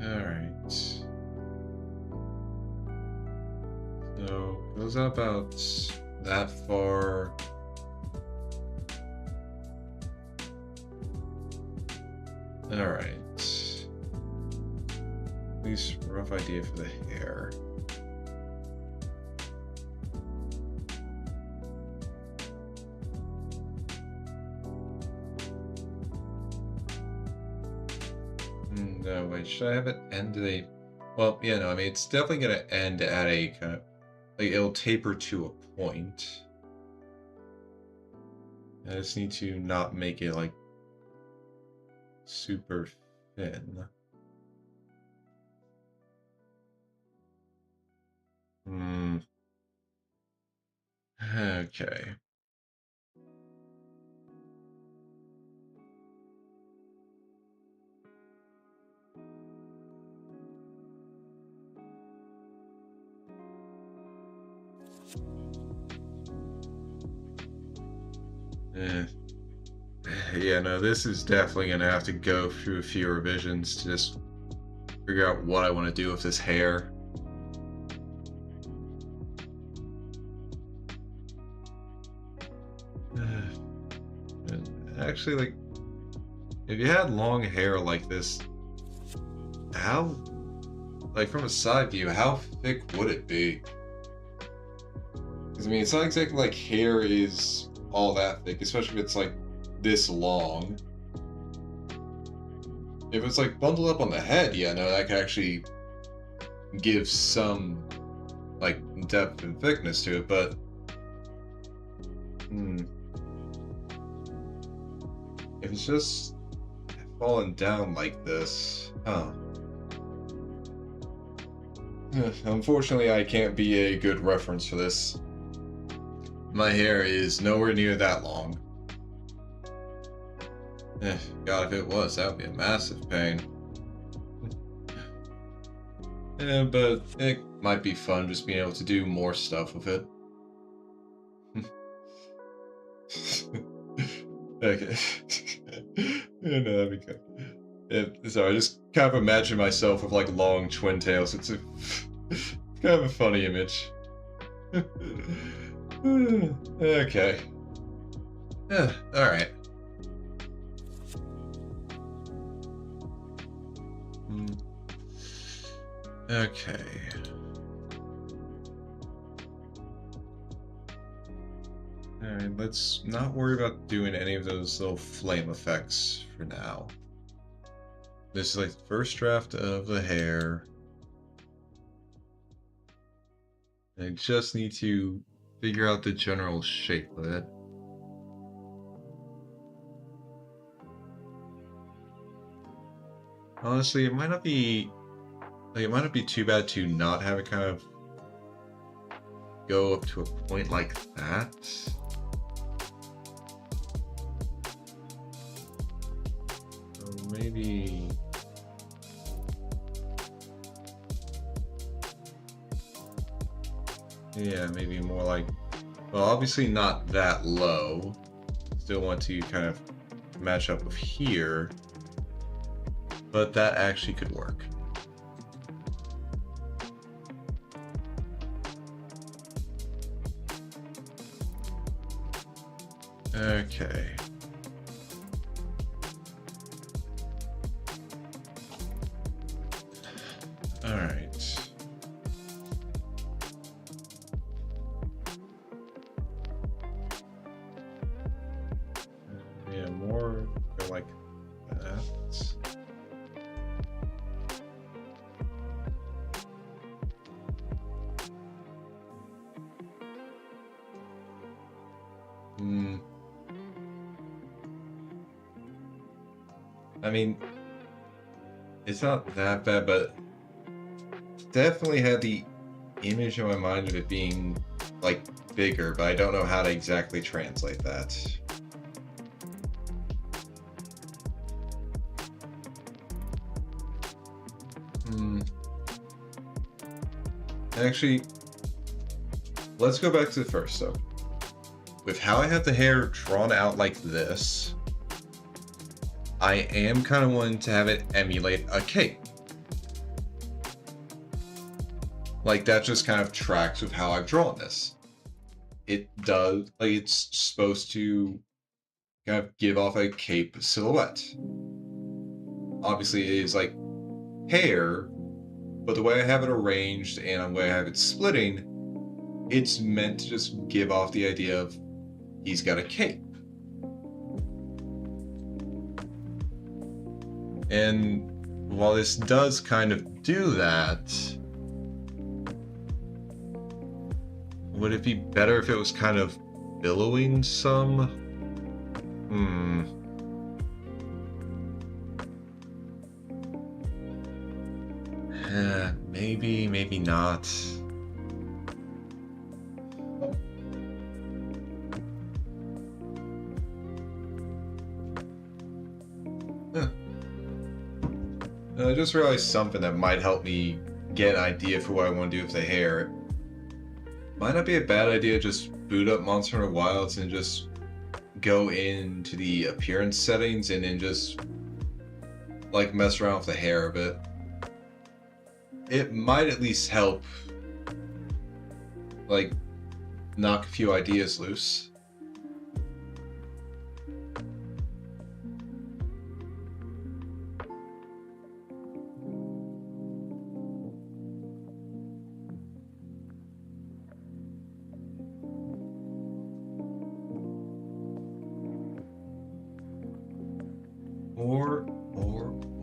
Alright. So, goes about that far. Alright. At least rough idea for the hair. No, wait, should I have it end at a... Well, yeah, no, I mean, it's definitely going to end at a kind of... Like, it'll taper to a point. I just need to not make it, like, super thin. Okay. Yeah, no, this is definitely gonna have to go through a few revisions to just figure out what I want to do with this hair. Actually, like, if you had long hair like this, how, like, from a side view, how thick would it be? Because, I mean, it's not exactly like hair is all that thick, especially if it's, like, this long. If it's, like, bundled up on the head, yeah, no, that could actually give some, like, depth and thickness to it, but... If it's just falling down like this, unfortunately, I can't be a good reference for this. My hair is nowhere near that long. God, if it was, that would be a massive pain. Yeah, but it might be fun just being able to do more stuff with it. Okay. Yeah, no, that'd be good. Yeah, so I just kind of imagine myself with like long twin tails. It's kind of a funny image. Okay. Yeah, alright. Okay. Alright, let's not worry about doing any of those little flame effects for now. This is like the first draft of the hair. I just need to figure out the general shape of it. Honestly, it might not be too bad to not have it kind of go up to a point like that. So maybe Yeah, maybe more like, well, obviously not that low. Still want to kind of match up with here, but that actually could work. Okay. All right. Yeah, more go like that. Hmm. I mean, it's not that bad, but definitely had the image in my mind of it being like bigger, but I don't know how to exactly translate that. Hmm. Actually, let's go back to the first though. With how I have the hair drawn out like this, I am kind of wanting to have it emulate a cape. Like that just kind of tracks with how I've drawn this. It does, like it's supposed to kind of give off a cape silhouette. Obviously it is like hair, but the way I have it arranged and the way I have it splitting, it's meant to just give off the idea of he's got a cape. And while this does kind of do that, would it be better if it was kind of billowing some? Maybe, maybe not. Huh. I just realized something that might help me get an idea for what I want to do with the hair. Might not be a bad idea just boot up Monster Hunter Wilds and just go into the appearance settings and then just like mess around with the hair a bit. It might at least help like knock a few ideas loose.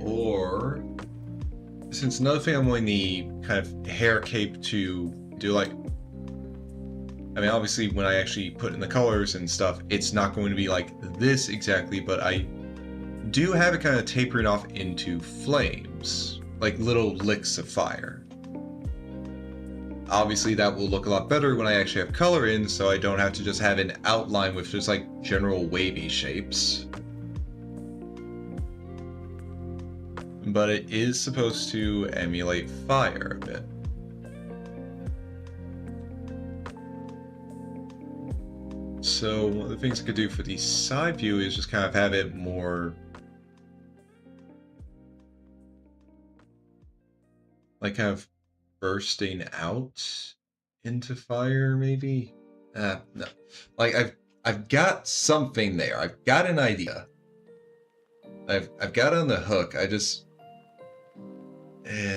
Or, since another thing I'm wanting the kind of hair cape to do, like, I mean, obviously when I actually put in the colors and stuff, it's not going to be like this exactly, but I do have it kind of tapering off into flames, like little licks of fire. Obviously that will look a lot better when I actually have color in, so I don't have to just have an outline with just like general wavy shapes. But it is supposed to emulate fire a bit. So one of the things I could do for the side view is just kind of have it more like kind of bursting out into fire, maybe? No. Like I've got something there. I've got an idea. I've got it on the hook. I just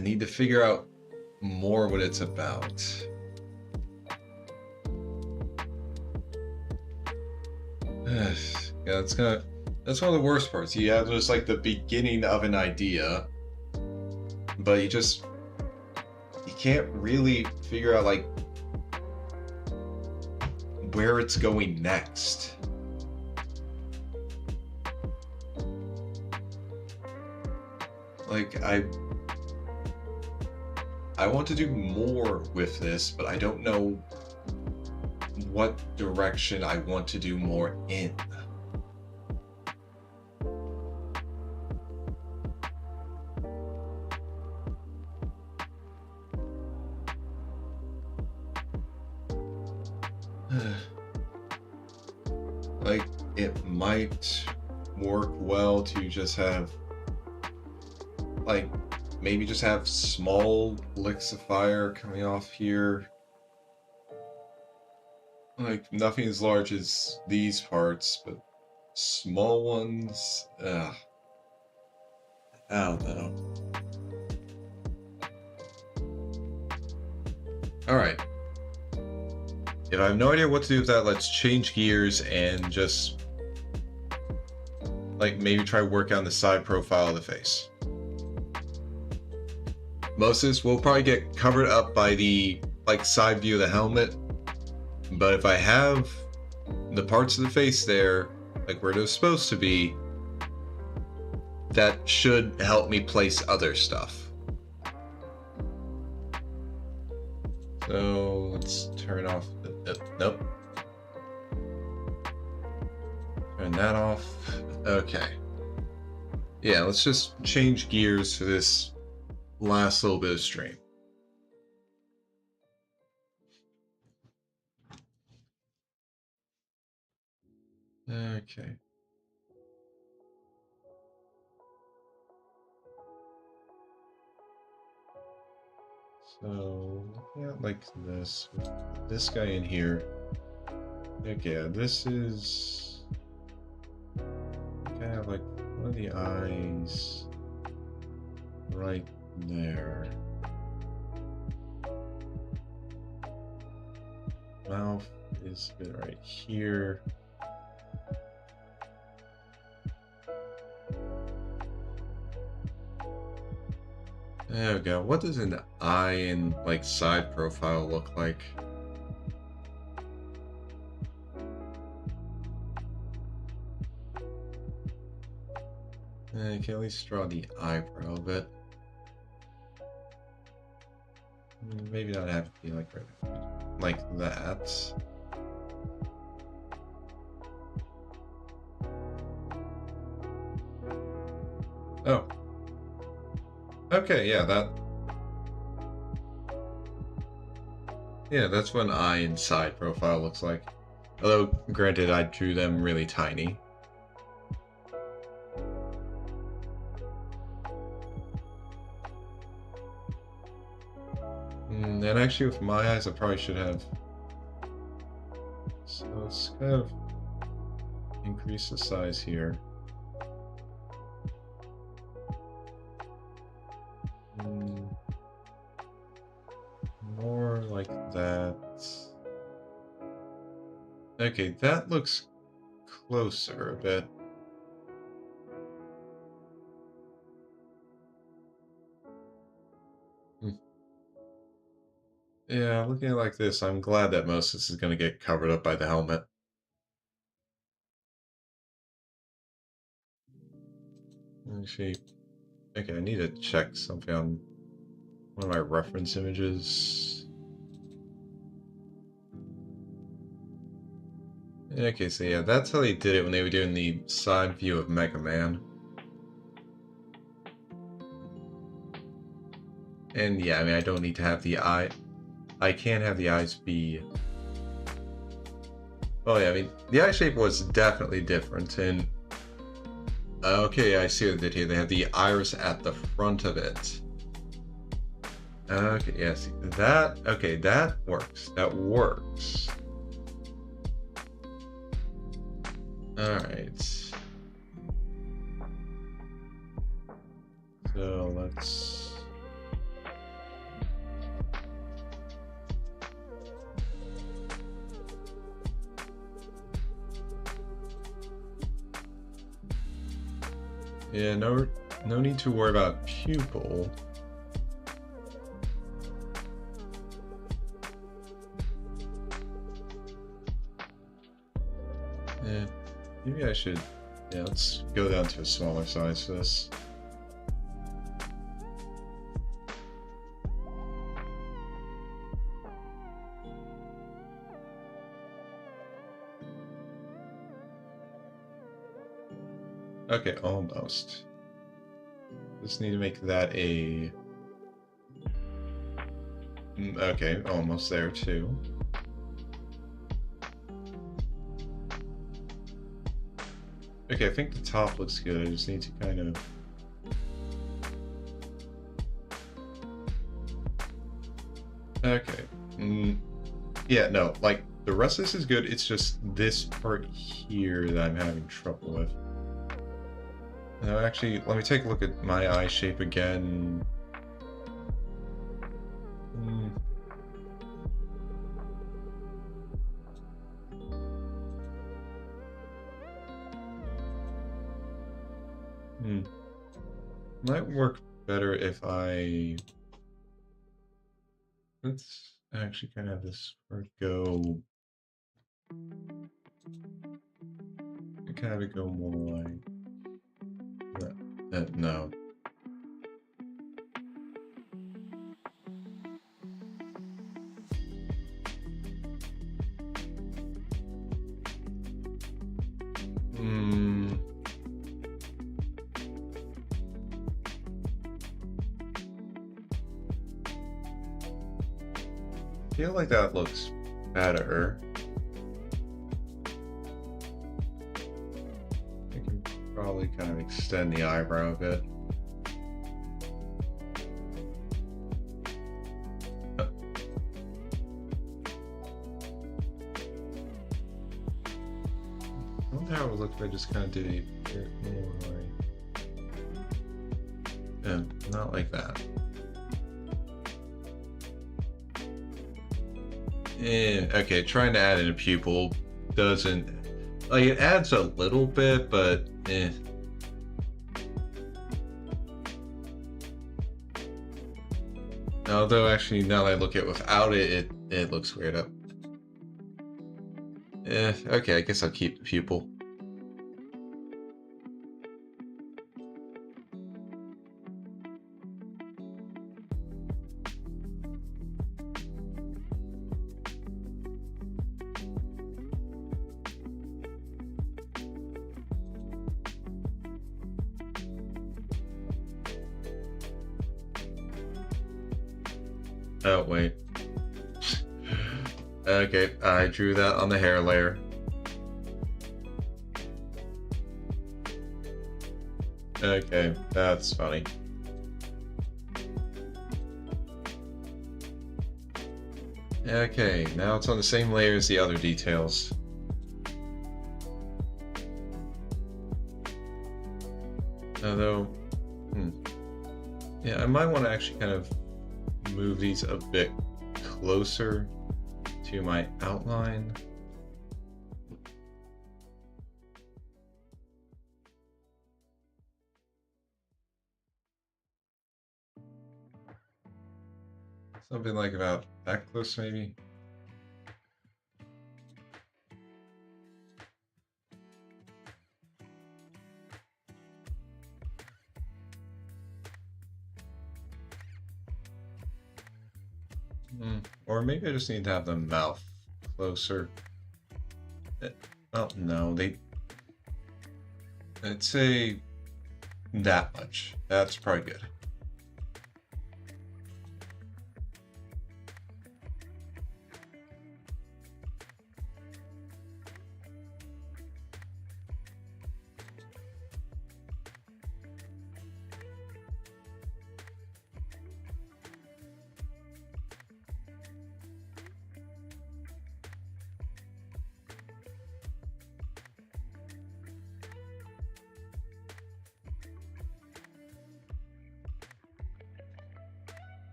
need to figure out more what it's about. Yeah, that's one of the worst parts. You have just like the beginning of an idea, but you can't really figure out like where it's going next. Like I want to do more with this, but I don't know what direction I want to do more in. Like, it might work well to just have, like, maybe just have small licks of fire coming off here. Like, nothing as large as these parts, but small ones. I don't know. Alright. If I have no idea what to do with that, let's change gears and just, like, maybe try to work on the side profile of the face. Most of this will probably get covered up by the, like, side view of the helmet. But if I have the parts of the face there, like where they're supposed to be, that should help me place other stuff. So let's turn off nope. Turn that off. Okay. Yeah, let's just change gears for this last little bit of stream. Okay. So, yeah, like this guy in here. Okay, this is kind of like one of the eyes right there. Mouth is a bit right here. There we go. What does an eye and like side profile look like? I can at least draw the eyebrow a bit. Maybe not have to be like right, like that. Oh. Okay, yeah, that's what an eye and side profile looks like. Although, granted, I drew them really tiny. And actually, with my eyes, I probably should have. So let's kind of increase the size here. More like that. Okay, that looks closer a bit. Yeah, looking at it like this, I'm glad that most of this is going to get covered up by the helmet. Actually, okay, I need to check something on one of my reference images. Okay, so yeah, that's how they did it when they were doing the side view of Mega Man. And yeah, I mean, I don't need to have the eye. I can have the eyes be... Oh yeah, I mean, the eye shape was definitely different, and... Okay, I see what they did here. They have the iris at the front of it. Okay, yeah, see, that... Okay, that works. That works. Alright. So, let's... Yeah, no need to worry about pupil. Yeah, maybe I should... Yeah, let's go down to a smaller size for this. Okay, almost. Just need to make that a... Okay, almost there too. Okay, I think the top looks good. I just need to kind of... Okay. Yeah, no, like, the rest of this is good. It's just this part here that I'm having trouble with. Now, actually, let me take a look at my eye shape again. Might work better if I... Let's actually kind of have this part go... Kind of go more like... no. I feel like that looks better. I can probably kind of extend the eyebrow a bit. I wonder how it would look if I just kind of did a bit more like... not like that. Okay, trying to add in a pupil doesn't... Like, it adds a little bit, but Although, actually, now that I look at it without it, it looks weird up. Okay, I guess I'll keep the pupil. Oh, wait. Okay, I drew that on the hair layer. Okay, that's funny. Okay, now it's on the same layer as the other details. Although, yeah, I might want to actually kind of move these a bit closer to my outline. Something like about that close, maybe. Or maybe I just need to have the mouth closer. Oh, no, I'd say that much. That's probably good.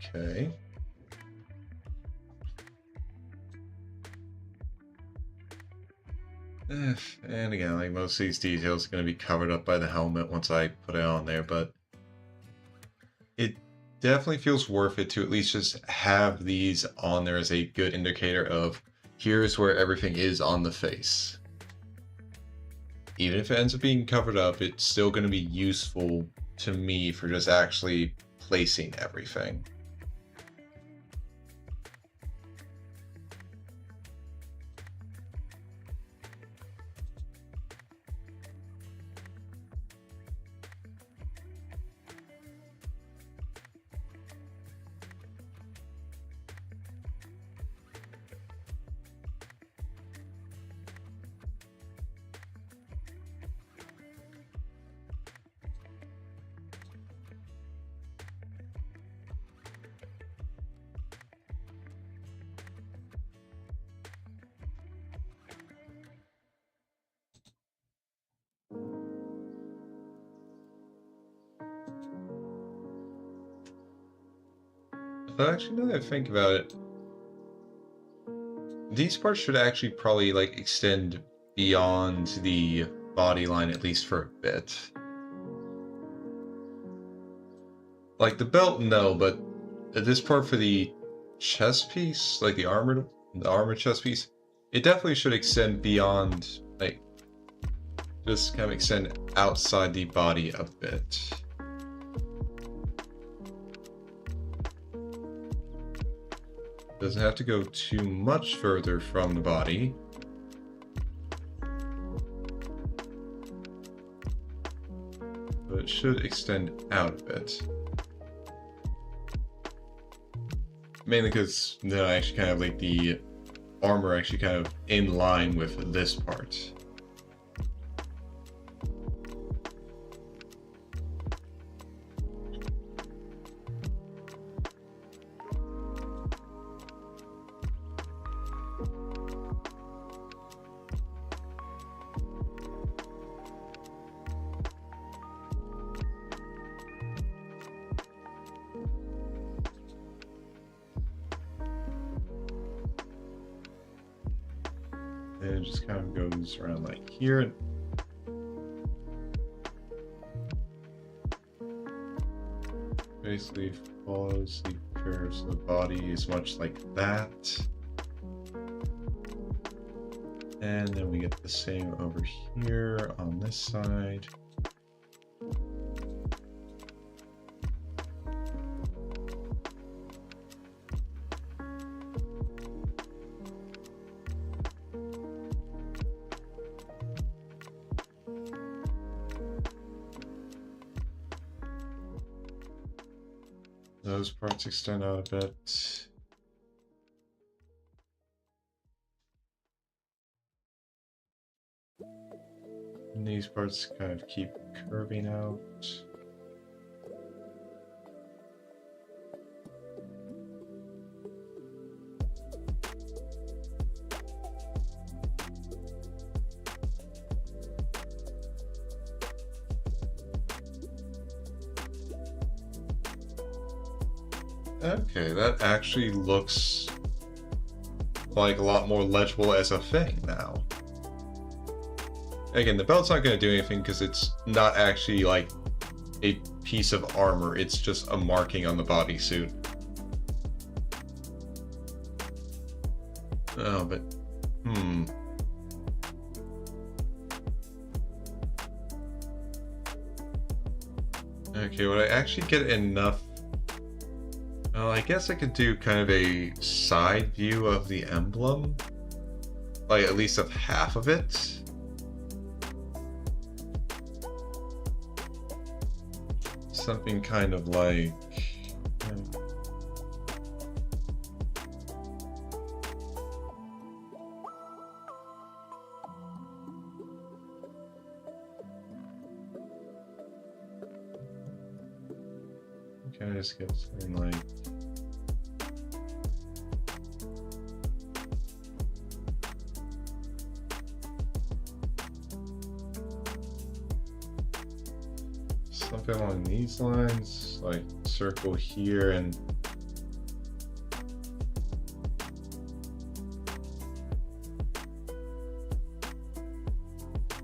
Okay. And again, like most of these details are going to be covered up by the helmet once I put it on there, but it definitely feels worth it to at least just have these on there as a good indicator of here's where everything is on the face. Even if it ends up being covered up, it's still going to be useful to me for just actually placing everything. But actually, now that I think about it, these parts should actually probably like extend beyond the body line at least for a bit. Like the belt, no, but this part for the chest piece, like the armor chest piece, it definitely should extend beyond, like, just kind of extend outside the body a bit. Doesn't have to go too much further from the body. But it should extend out a bit. Mainly because then I actually kind of like the armor actually kind of in line with this part. And it just kind of goes around like here. Basically follows the curves of the body as much like that. And then we get the same over here on this side. Those parts extend out a bit. And these parts kind of keep curving out. Okay, that actually looks like a lot more legible as a thing now. Again, the belt's not going to do anything because it's not actually like a piece of armor, it's just a marking on the bodysuit. Oh, but... Okay, would I actually get enough? Well, I guess I could do kind of a side view of the emblem. Like, at least of half of it. Something kind of like... Kind of just get something like... something along these lines, like circle here and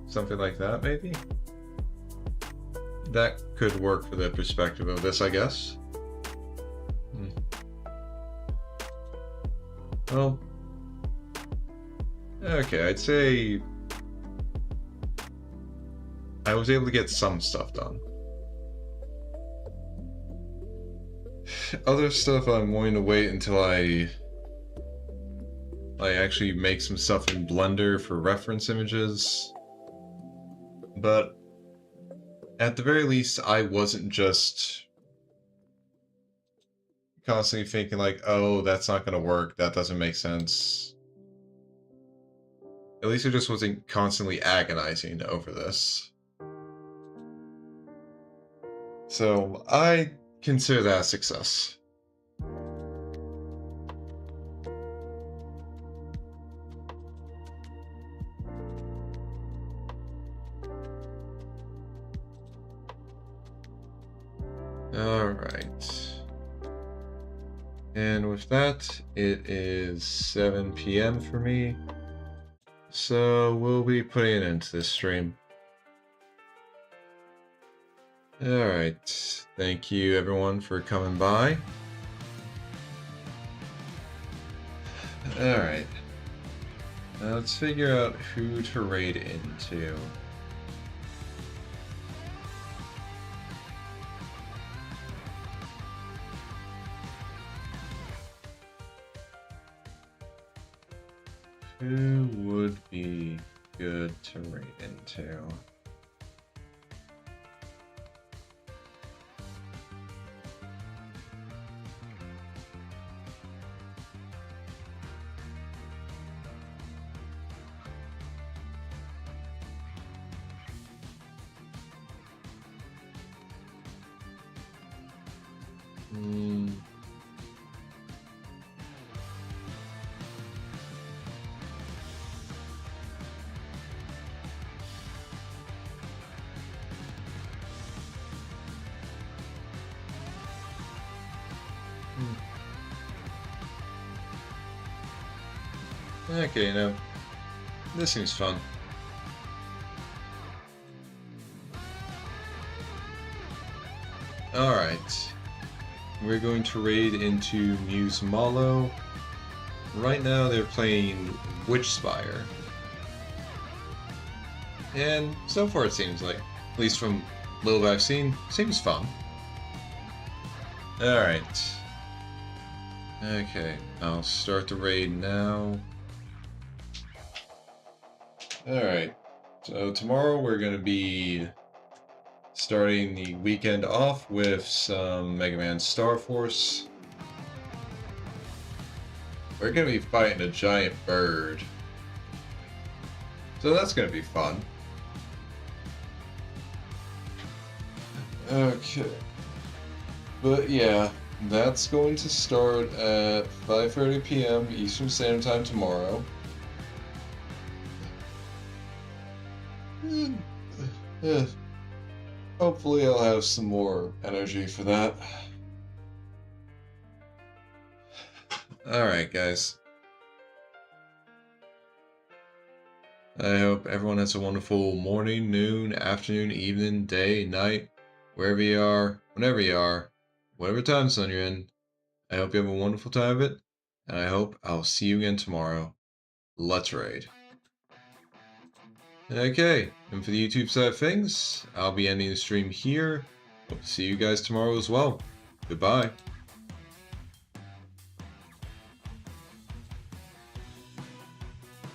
something like that, maybe? That could work for the perspective of this, I guess. Well, okay, I'd say I was able to get some stuff done. Other stuff I'm going to wait until I actually make some stuff in Blender for reference images. But at the very least, I wasn't just constantly thinking like, oh, that's not going to work, that doesn't make sense. At least I just wasn't constantly agonizing over this. So I consider that a success. Alright. And with that, it is 7 p.m. for me. So we'll be putting an end to this stream. Alright, thank you everyone for coming by. Alright, now let's figure out who to raid into. Who would be good to raid into? Okay, now this seems fun. Alright, we're going to raid into Muse Malo. Right now they're playing Witch Spire. And so far it seems like, at least from little that I've seen, seems fun. Alright. Okay, I'll start the raid now. Alright, so tomorrow we're going to be starting the weekend off with some Mega Man Star Force. We're going to be fighting a giant bird. So that's going to be fun. Okay. But yeah, that's going to start at 5:30 p.m. Eastern Standard Time tomorrow. Hopefully I'll have some more energy for that. Alright guys. I hope everyone has a wonderful morning, noon, afternoon, evening, day, night, wherever you are, whenever you are, whatever time zone you're in. I hope you have a wonderful time of it, and I hope I'll see you again tomorrow. Let's raid. Okay, and for the YouTube side of things, I'll be ending the stream here. Hope to see you guys tomorrow as well. Goodbye.